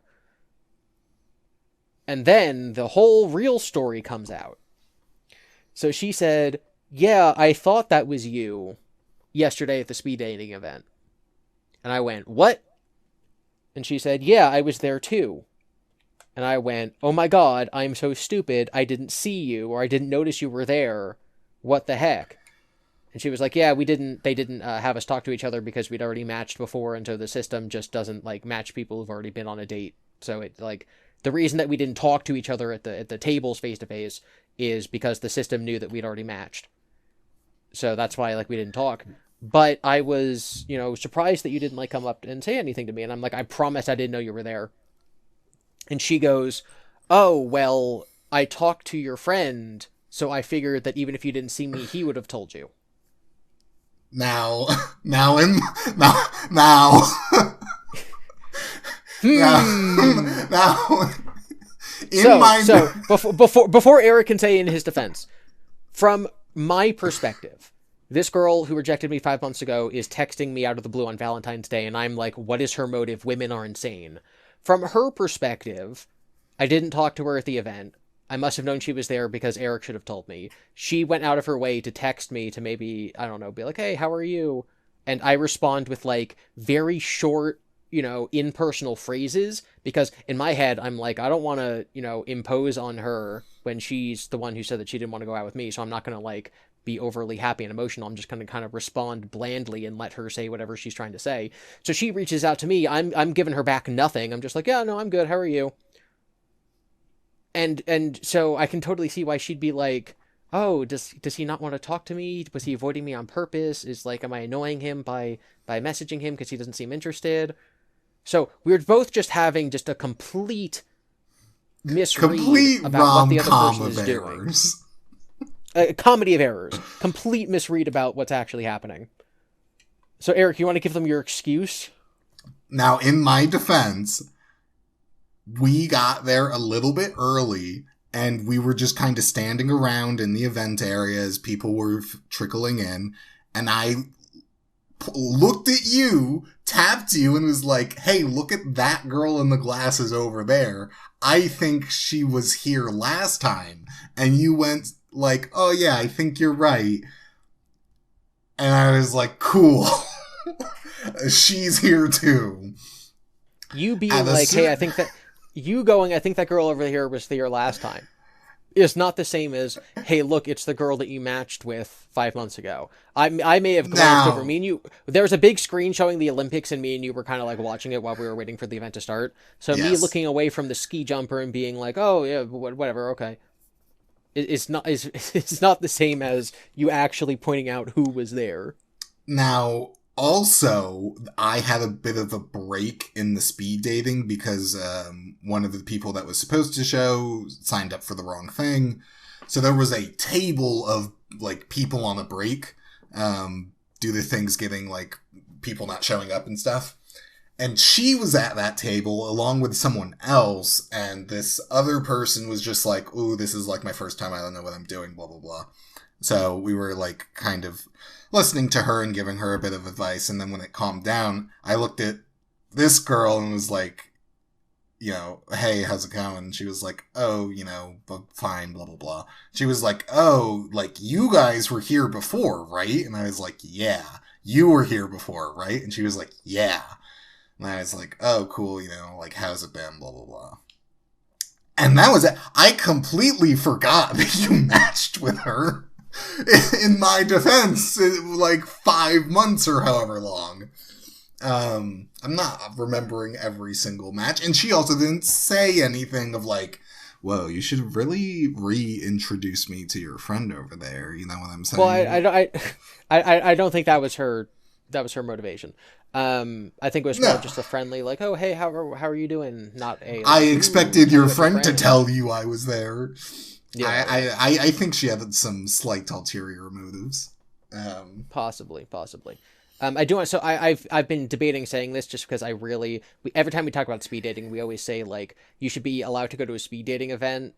And then the whole real story comes out. So she said, yeah, I thought that was you yesterday at the speed dating event. And I went, what? And she said, yeah, I was there too. And I went, oh my God, I'm so stupid. I didn't see you, or I didn't notice you were there. What the heck? And she was like, yeah, they didn't have us talk to each other because we'd already matched before. And so the system just doesn't match people who've already been on a date. So it the reason that we didn't talk to each other at the tables face to face is because the system knew that we'd already matched. So that's why we didn't talk. But I was, surprised that you didn't come up and say anything to me. And I'm like, I promise I didn't know you were there. And she goes, oh, well, I talked to your friend, so I figured that even if you didn't see me, he would have told you. Now, in before Eric can say in his defense, from my perspective, this girl who rejected me 5 months ago is texting me out of the blue on Valentine's Day, and I'm like, what is her motive? Women are insane. From her perspective, I didn't talk to her at the event. I must have known she was there because Eric should have told me. She went out of her way to text me to maybe, I don't know, be like, hey, how are you? And I respond with very short, impersonal phrases, because in my head, I'm like, I don't want to, impose on her when she's the one who said that she didn't want to go out with me. So I'm not going to be overly happy and emotional. I'm just going to kind of respond blandly and let her say whatever she's trying to say. So she reaches out to me. I'm giving her back nothing. I'm just like, yeah, no, I'm good. How are you? And so I can totally see why she'd be like, oh, does he not want to talk to me? Was he avoiding me on purpose? Am I annoying him by messaging him because he doesn't seem interested? So we're both just having just a complete misread about what the other person is doing. A comedy of errors. Complete misread about what's actually happening. So, Eric, you want to give them your excuse? Now, in my defense, we got there a little bit early, and we were just kind of standing around in the event area as people were trickling in, and I looked at you, tapped you, and was like, hey, look at that girl in the glasses over there. I think she was here last time. And you went like, oh yeah, I think you're right. And I was like, cool. She's here too. You being like, hey, I think that... You going, I think that girl over here was here last time, is not the same as, hey, look, it's the girl that you matched with 5 months ago. I may have glanced over. Me and you, there was a big screen showing the Olympics, and me and you were kind of watching it while we were waiting for the event to start. So yes. Me looking away from the ski jumper and being like, oh yeah, whatever, okay. It's not the same as you actually pointing out who was there. Now, also, I had a bit of a break in the speed dating because one of the people that was supposed to show signed up for the wrong thing. So there was a table of people on a break due to things getting people not showing up and stuff. And she was at that table along with someone else, and this other person was just like, ooh, this is my first time, I don't know what I'm doing, blah, blah, blah. So we were kind of listening to her and giving her a bit of advice, and then when it calmed down, I looked at this girl and was like, hey, how's it going? And she was like, oh, fine, blah, blah, blah. She was like, oh, you guys were here before, right? And I was like, yeah. You were here before, right? And she was like, yeah. And I was like, oh, cool, how's it been, blah, blah, blah. And that was it. I completely forgot that you matched with her. In my defense, 5 months or however long. I'm not remembering every single match. And she also didn't say anything of whoa, you should really reintroduce me to your friend over there. You know what I'm saying? Well, I don't think that was her that was her motivation. I think it was more No. just a friendly, like, oh, hey, how are you doing? Not a, I like, expected you your and your friend to friend. tell you I was there. Yeah, yeah. I think she had some slight ulterior motives. Possibly. I do want. So I've been debating saying this just because I really every time we talk about speed dating, we always say like you should be allowed to go to a speed dating event,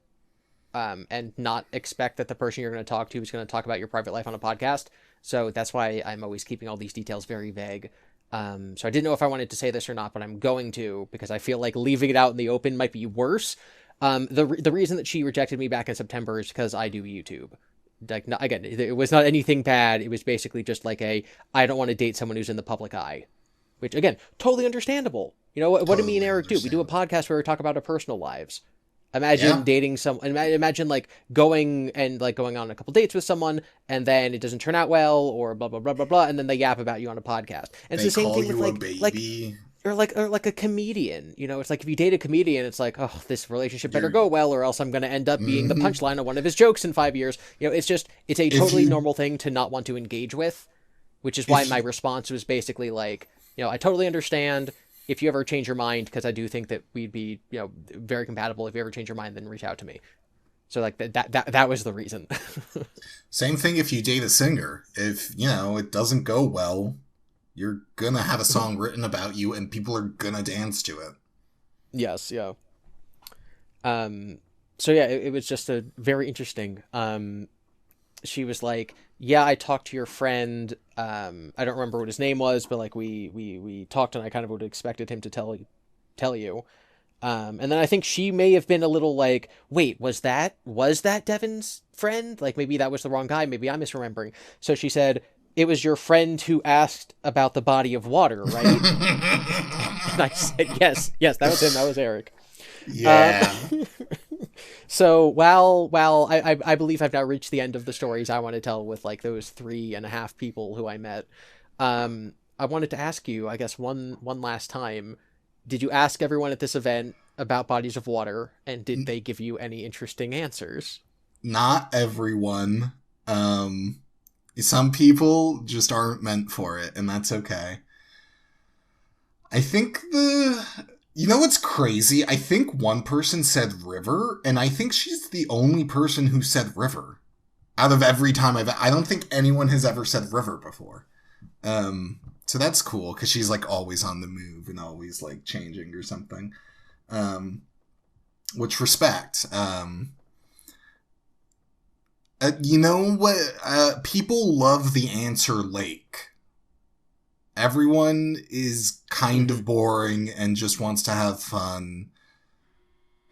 and not expect that the person you're going to talk to is going to talk about your private life on a podcast. So that's why I'm always keeping all these details very vague. So I didn't know if I wanted to say this or not, but I'm going to because I feel like leaving it out in the open might be worse. The reason that she rejected me back in September is because I do YouTube. Like, not, again, it was not anything bad. It was basically just like I don't want to date someone who's in the public eye, which again, totally understandable. You know, what do me and Totally Eric do? We do a understandable. podcast where we talk about our personal lives. Imagine Yeah, dating someone. Imagine like going on a couple dates with someone, and then it doesn't turn out well, or blah blah blah blah blah, and then they yap about you on a podcast. And it's they the same call thing with you a like baby. or like a comedian. You know, it's like if you date a comedian, it's like, oh, this relationship better You're go well, or else I'm going to end up being the hmm punchline of one of his jokes in 5 years. You know, it's a if totally you normal thing to not want to engage with, which is why if my you response was basically like, you know, I totally understand if you ever change your mind, because I do think that we'd be, you know, very compatible. If you ever change your mind, then reach out to me. So like that was the reason. same thing if you date a singer. If it doesn't go well, you're gonna have a song written about you, and people are gonna dance to it. Yes, yeah. Um, so yeah, it was just a very interesting. She was like, "Yeah, I talked to your friend. I don't remember what his name was, but like we talked, and I kind of would have expected him to tell you." And then I think she may have been a little like, "Wait, was that Devon's friend? Like maybe that was the wrong guy. Maybe I'm misremembering." So she said, "It was your friend who asked about the body of water, right?" And I said, "Yes, that was him. That was Eric." Um, Yeah. so while I believe I've now reached the end of the stories I want to tell with like those 3.5 people who I met, I wanted to ask you, I guess one last time, did you ask everyone at this event about bodies of water, and did they give you any interesting answers? Not everyone. Um, some people just aren't meant for it, and that's okay. I think You know what's crazy? I think one person said river, and I think she's the only person who said river. Out of every time I don't think anyone has ever said river before. So that's cool, because she's like always on the move and always like changing or something. Um, which respect. You know what? People love the answer lake. Everyone is kind Mm-hmm. of boring and just wants to have fun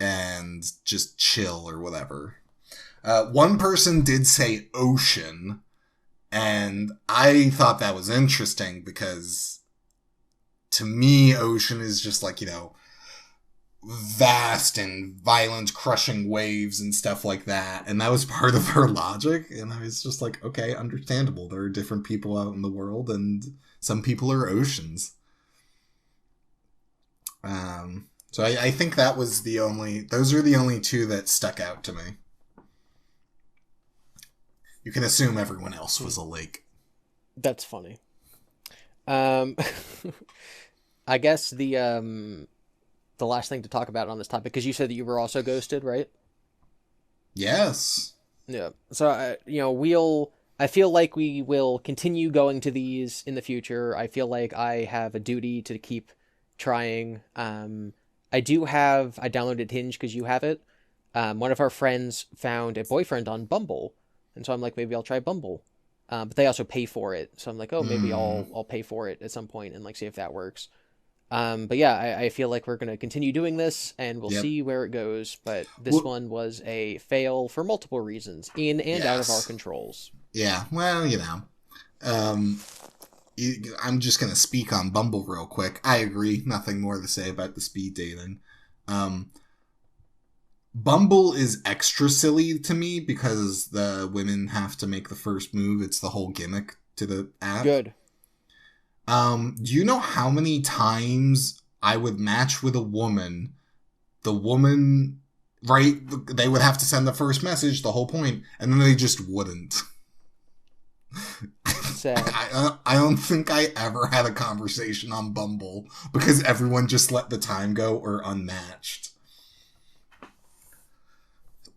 and just chill or whatever. One person did say ocean, and I thought that was interesting because to me, ocean is just like, vast and violent crushing waves and stuff like that, and that was part of her logic, and I was just like, okay, understandable. There are different people out in the world, and some people are oceans. So I think those are the only two that stuck out to me. You can assume everyone else was a lake. That's funny. Um, I guess the last thing to talk about on this topic, because you said that you were also ghosted, right? Yes. Yeah. So I feel like we will continue going to these in the future. I feel like I have a duty to keep trying. I downloaded Hinge because you have it. One of our friends found a boyfriend on Bumble, and so I'm like, maybe I'll try Bumble. But they also pay for it, so I'm like, oh, maybe Hmm. I'll pay for it at some point and like see if that works. But yeah, I feel like we're gonna continue doing this, and we'll Yep. see where it goes. But this Well, one was a fail for multiple reasons, in and out of our yes. controls. Yeah. Well, Um, I'm just gonna speak on Bumble real quick. I agree. Nothing more to say about the speed dating. Um, Bumble is extra silly to me because the women have to make the first move. It's the whole gimmick to the app. Good. Do you know how many times I would match with a woman? The woman, right? They would have to send the first message, the whole point, and then they just wouldn't. sad. I don't think I ever had a conversation on Bumble because everyone just let the time go or unmatched.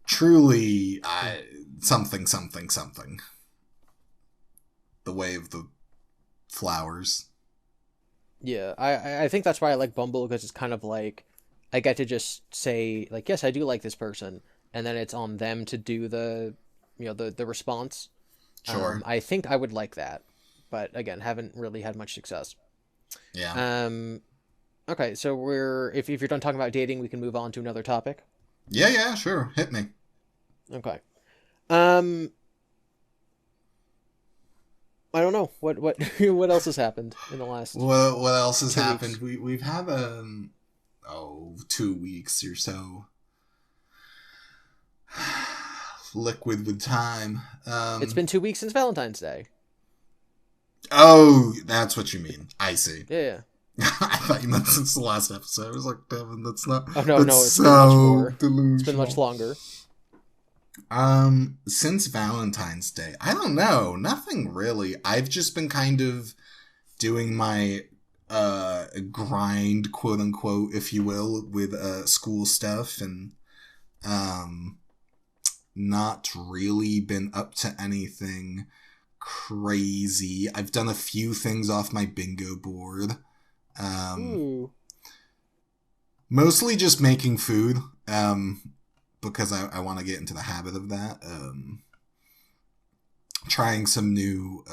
Truly, something. The way of the flowers. Yeah, I think that's why I like Bumble, because it's kind of like I get to just say like, yes, I do like this person, and then it's on them to do the, the response. Sure. I think I would like that, but again, haven't really had much success. Yeah. Okay, so if you're done talking about dating, we can move on to another topic. Yeah, sure. Hit me. Okay. Um, I don't know what what else has happened in the last What else has 2 happened? weeks. We've had 2 weeks or so liquid with time. It's been 2 weeks since Valentine's Day. Oh, that's what you mean. I see. Yeah. I thought you meant since the last episode. I was like, Devin, that's not. Oh no, That's no, it's so been much more. delusional. It's been much longer. Since Valentine's Day, I don't know. Nothing really. I've just been kind of doing my grind, quote unquote, if you will, with school stuff, and not really been up to anything crazy. I've done a few things off my bingo board. Ooh. Mostly just making food, because I want to get into the habit of that. Trying some new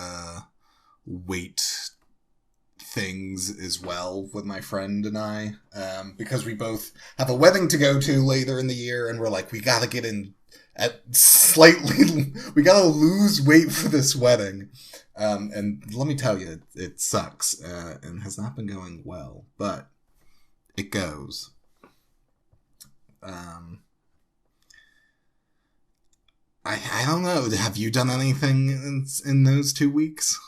weight things as well with my friend and I, because we both have a wedding to go to later in the year, and we're like, we gotta get in we gotta lose weight for this wedding. And let me tell you, it sucks, and has not been going well, but it goes. I don't know. Have you done anything in those 2 weeks?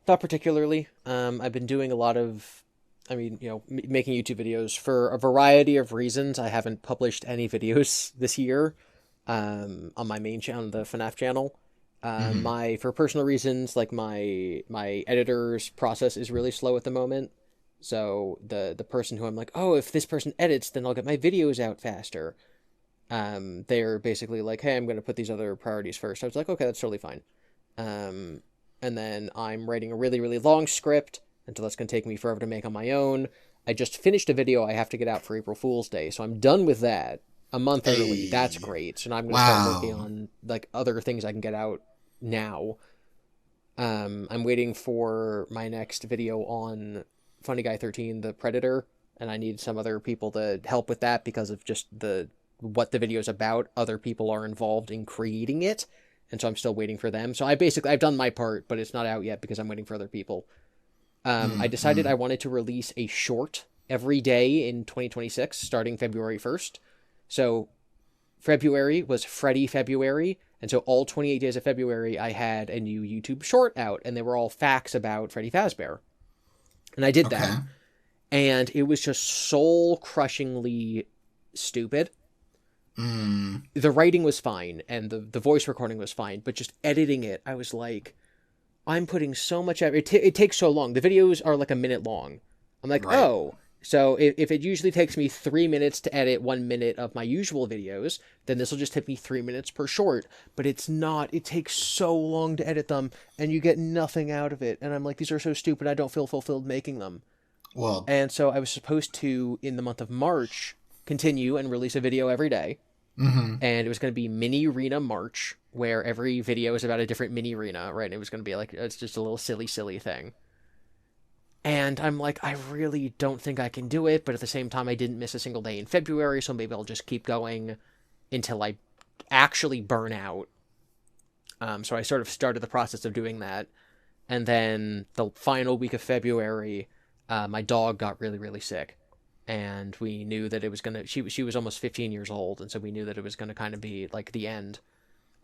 Not particularly. I've been doing a lot of, making YouTube videos for a variety of reasons. I haven't published any videos this year, on my main channel, the FNAF channel. For personal reasons, like my editor's process is really slow at the moment. So the person who I'm like, oh, if this person edits, then I'll get my videos out faster. They're basically like, hey, I'm going to put these other priorities first. I was like, okay, that's totally fine. And then I'm writing a really, really long script, and so that's going to take me forever to make on my own. I just finished a video I have to get out for April Fool's Day, so I'm done with that a month early. That's great. So now I'm going to start working on like other things I can get out now. I'm waiting for my next video on Funny Guy 13, the Predator, and I need some other people to help with that because of just what the video's about. Other people are involved in creating it, and so I'm still waiting for them. So I've done my part, but it's not out yet because I'm waiting for other people. I decided I wanted to release a short every day in 2026, starting February 1st. So February was Freddy February, and so all 28 days of February, I had a new YouTube short out, and they were all facts about Freddy Fazbear. And I did that, and it was just soul-crushingly stupid. The writing was fine, and the voice recording was fine, but just editing it, I was like, I'm putting so much effort. It takes so long. The videos are like a minute long. I'm like, right. Oh, so if it usually takes me 3 minutes to edit 1 minute of my usual videos, then this will just take me 3 minutes per short. But it's not. It takes so long to edit them, and you get nothing out of it. And I'm like, these are so stupid. I don't feel fulfilled making them. Well, and so I was supposed to, in the month of March, continue and release a video every day. And it was going to be Mini Arena March, where every video is about a different mini arena, right? And it was going to be like, it's just a little silly thing. And I'm like, I really don't think I can do it, but at the same time, I didn't miss a single day in February, so maybe I'll just keep going until I actually burn out. So I sort of started the process of doing that. And then the final week of February, my dog got really, really sick. And we knew that it was going to, she was almost 15 years old, and so we knew that it was going to kind of be like the end.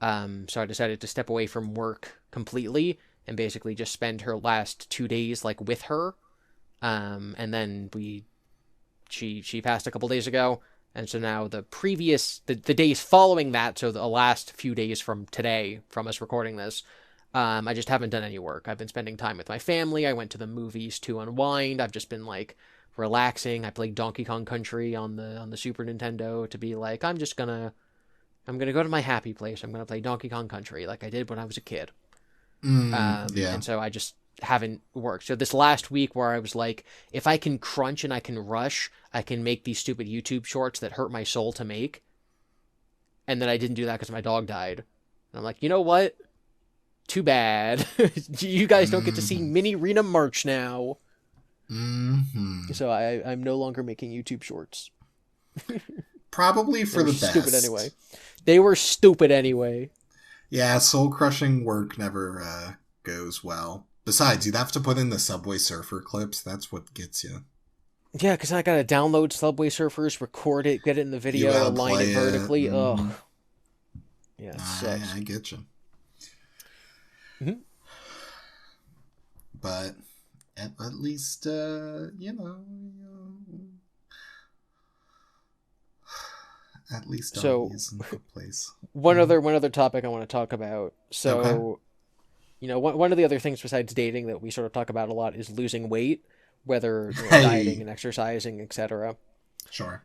So I decided to step away from work completely and basically just spend her last 2 days like with her. And then she passed a couple days ago. And so now the days following that, so the last few days from today, from us recording this, I just haven't done any work. I've been spending time with my family. I went to the movies to unwind. I've just been like relaxing. I played Donkey Kong Country on the Super Nintendo to be like, I'm gonna go to my happy place. I'm gonna play Donkey Kong Country like I did when I was a kid. Yeah. And so I just haven't worked. So this last week where I was like, if I can crunch and I can rush, I can make these stupid YouTube shorts that hurt my soul to make. And then I didn't do that because my dog died. And I'm like, you know what? Too bad. You guys don't get to see Mini Rena March now. So I'm no longer making YouTube shorts. Probably for the best. Stupid anyway. They were stupid anyway. Yeah, soul-crushing work never goes well. Besides, you'd have to put in the Subway Surfer clips. That's what gets you. Yeah, because I gotta download Subway Surfers, record it, get it in the video, align it vertically. Ugh. Yeah, it sucks. I get you. But at least, at least Doggy's in a good place. One other topic I want to talk about. So, okay. One of the other things besides dating that we sort of talk about a lot is losing weight, whether dieting and exercising, etc. Sure.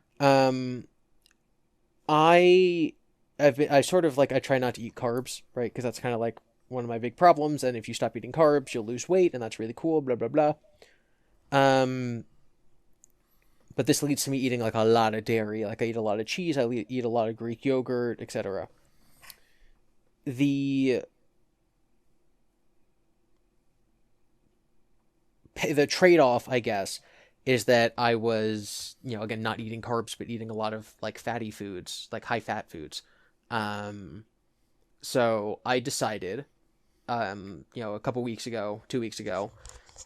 I try not to eat carbs, right? Because that's kind of like one of my big problems. And if you stop eating carbs, you'll lose weight, and that's really cool. Blah blah blah. But this leads to me eating like a lot of dairy. Like I eat a lot of cheese. I eat a lot of Greek yogurt, etc. The trade-off, I guess, is that I was, again, not eating carbs, but eating a lot of like fatty foods, like high-fat foods. So I decided, a couple weeks ago, 2 weeks ago,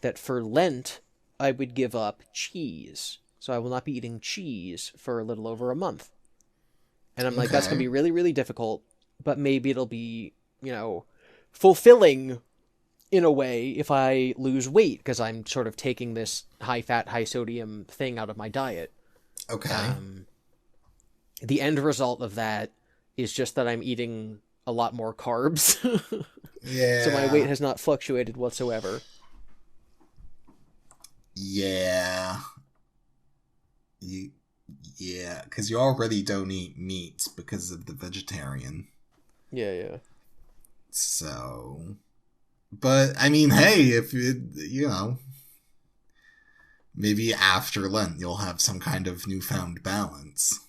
that for Lent, I would give up cheese. So I will not be eating cheese for a little over a month. And I'm like, that's going to be really, really difficult, but maybe it'll be, fulfilling in a way if I lose weight, because I'm sort of taking this high-fat, high-sodium thing out of my diet. Okay. The end result of that is just that I'm eating a lot more carbs. Yeah. So my weight has not fluctuated whatsoever. Yeah. Yeah, because you already don't eat meat because of the vegetarian. Yeah. So, but I mean, hey, if maybe after Lent you'll have some kind of newfound balance.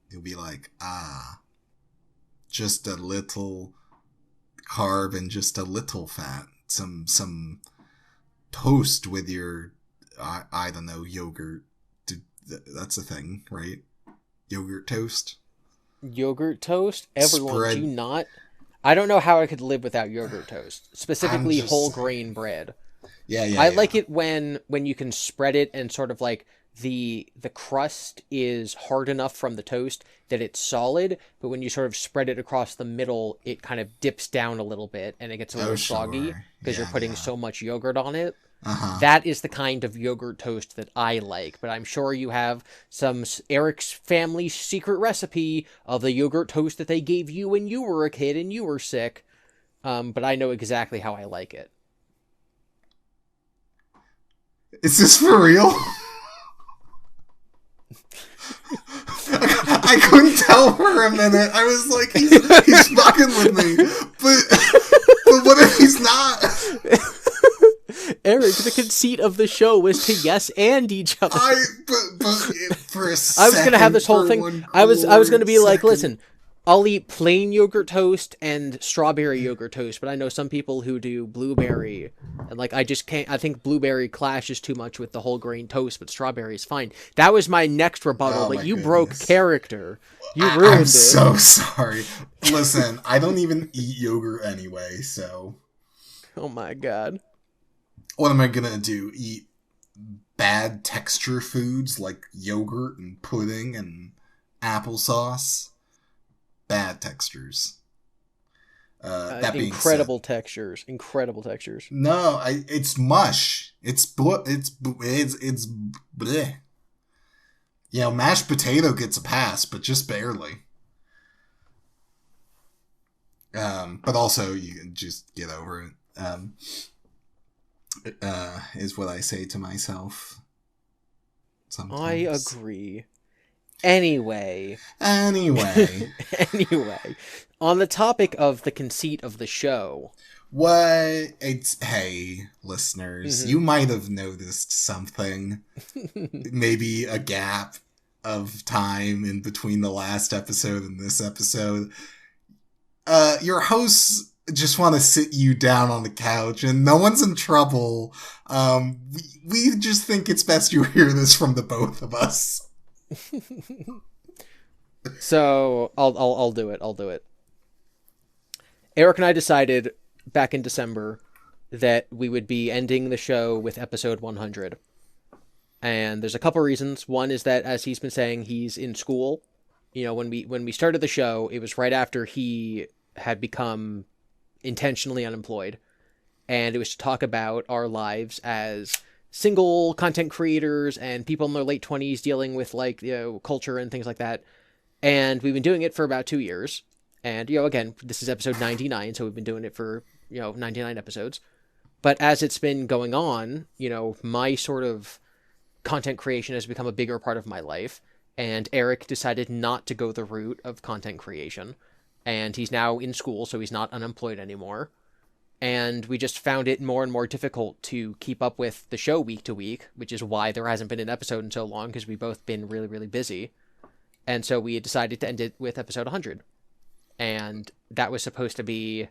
You'll be like, just a little carb and just a little fat. Some toast with your, I don't know, yogurt. That's a thing, right? Yogurt toast? Yogurt toast? Everyone, do not... I don't know how I could live without yogurt toast. Specifically whole grain bread. Yeah. I like it when you can spread it and sort of like the crust is hard enough from the toast that it's solid, but when you sort of spread it across the middle, it kind of dips down a little bit and it gets a little soggy because you're putting so much yogurt on it. That is the kind of yogurt toast that I like, but I'm sure you have some Eric's family secret recipe of the yogurt toast that they gave you when you were a kid and you were sick. But I know exactly how I like it. Is this for real? I couldn't tell for a minute. I was like, he's fucking with me. But what if he's not? Eric, the conceit of the show was to yes and each other. But for a second, I was gonna have this whole thing. I was gonna be like, listen, I'll eat plain yogurt toast and strawberry yogurt toast, but I know some people who do blueberry, and like I just can't. I think blueberry clashes too much with the whole grain toast, but strawberry is fine. That was my next rebuttal, but you broke character. You ruined it. I'm so sorry. Listen, I don't even eat yogurt anyway, so. Oh my god. What am I gonna do? Eat bad texture foods like yogurt and pudding and applesauce? Bad textures. That being incredible said, textures. Incredible textures. No, it's mush. It's bleh. Mashed potato gets a pass, but just barely. But also, you can just get over it. Is what I say to myself sometimes. I agree. Anyway. Anyway, On the topic of the conceit of the show. Hey, listeners, you might have noticed something. Maybe a gap of time in between the last episode and this episode. Your hosts just want to sit you down on the couch, and no one's in trouble. We just think it's best you hear this from the both of us. So I'll do it. Eric and I decided back in December that we would be ending the show with episode 100. And there's a couple reasons. One is that, as he's been saying, he's in school. You know, when we started the show, it was right after he had become intentionally unemployed. And it was to talk about our lives as single content creators and people in their late 20s dealing with, like, you know, culture and things like that. And we've been doing it for about 2 years. And, you know, again, this is episode 99, so we've been doing it for, 99 episodes. But as it's been going on, my sort of content creation has become a bigger part of my life. And Eric decided not to go the route of content creation. And he's now in school, so he's not unemployed anymore. And we just found it more and more difficult to keep up with the show week to week, which is why there hasn't been an episode in so long, because we've both been really, really busy. And so we decided to end it with episode 100. And that was supposed to be,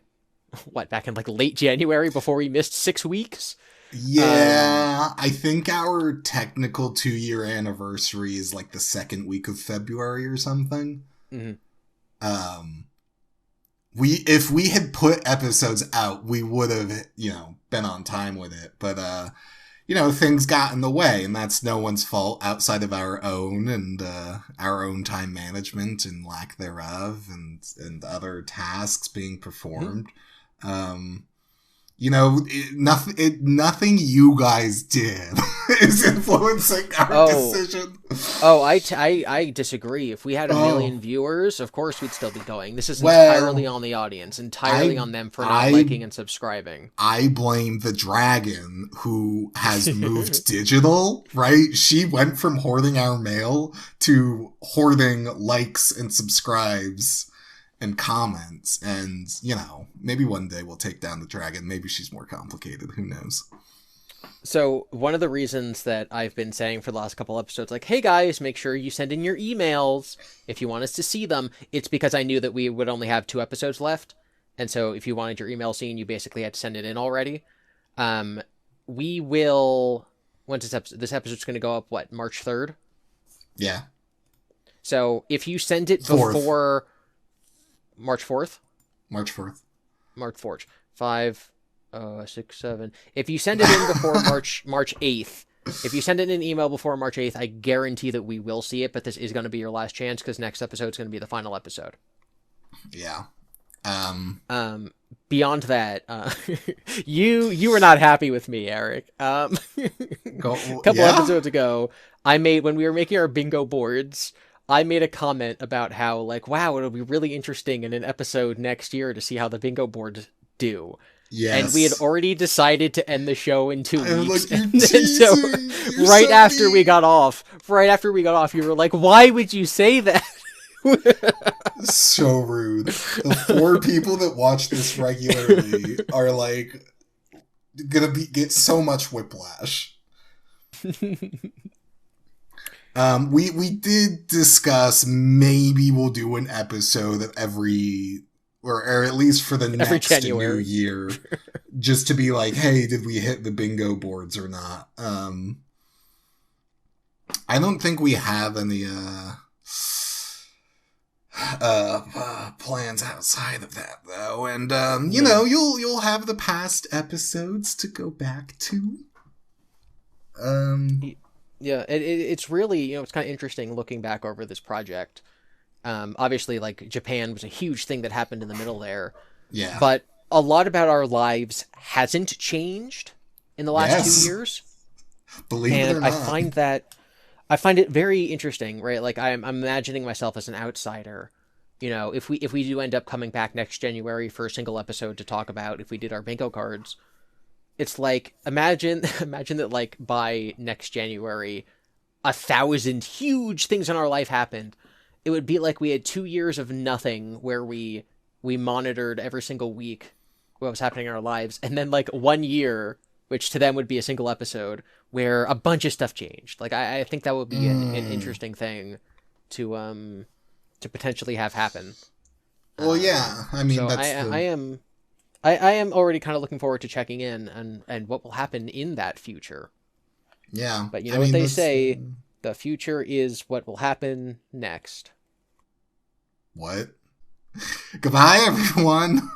back in like late January before we missed 6 weeks? Yeah, I think our technical 2-year anniversary is like the second week of February or something. Mm-hmm. If we had put episodes out, we would have, been on time with it. But, things got in the way, and that's no one's fault outside of our own and our own time management and lack thereof and other tasks being performed. Mm-hmm. Nothing you guys did is influencing our decision. I disagree. If we had 1 million viewers, of course we'd still be going. This is entirely on the audience, entirely on them for not liking and subscribing. I blame the dragon who has moved digital, right? She went from hoarding our mail to hoarding likes and subscribes and comments, and maybe one day we'll take down the dragon. Maybe she's more complicated, who knows. So one of the reasons that I've been saying for the last couple episodes, like, hey guys, make sure you send in your emails if you want us to see them, it's because I knew that we would only have 2 episodes left, and so if you wanted your email seen, you basically had to send it in already. We will, once this episode's going to go up, March 3rd? Yeah. So if you send it 4th. Before March 4th? March 4th. March 4th. 5, 6, 7. If you send it in before March 8th, if you send it in an email before March 8th, I guarantee that we will see it, but this is going to be your last chance, because next episode is going to be the final episode. Yeah. Beyond that, you were not happy with me, Eric. A couple episodes ago, when we were making our bingo boards, I made a comment about how, wow, it'll be really interesting in an episode next year to see how the bingo boards do. Yes. And we had already decided to end the show in 2 weeks. And so, right after we got off, you were like, why would you say that? So rude. The 4 people that watch this regularly are gonna get so much whiplash. We did discuss maybe we'll do an episode of every, or at least for the next new year, just to be like, hey, did we hit the bingo boards or not? I don't think we have any plans outside of that, though, and you'll have the past episodes to go back to. Yeah, it's really, it's kind of interesting looking back over this project. Obviously, Japan was a huge thing that happened in the middle there. Yeah. But a lot about our lives hasn't changed in the last 2 years. Believe it or not. I find it very interesting, right? I'm imagining myself as an outsider you know, if we do end up coming back next January for a single episode to talk about if we did our bingo cards, it's like imagine that like by next January 1,000 huge things in our life happened. It would be like we had 2 years of nothing where we monitored every single week what was happening in our lives, and then like 1 year, which to them would be a single episode, where a bunch of stuff changed. Like I think that would be an interesting thing to potentially have happen. Well, yeah, I mean, so that's I am already kind of looking forward to checking in and what will happen in that future. Yeah. But you know what they say, the future is what will happen next. What? Goodbye, everyone.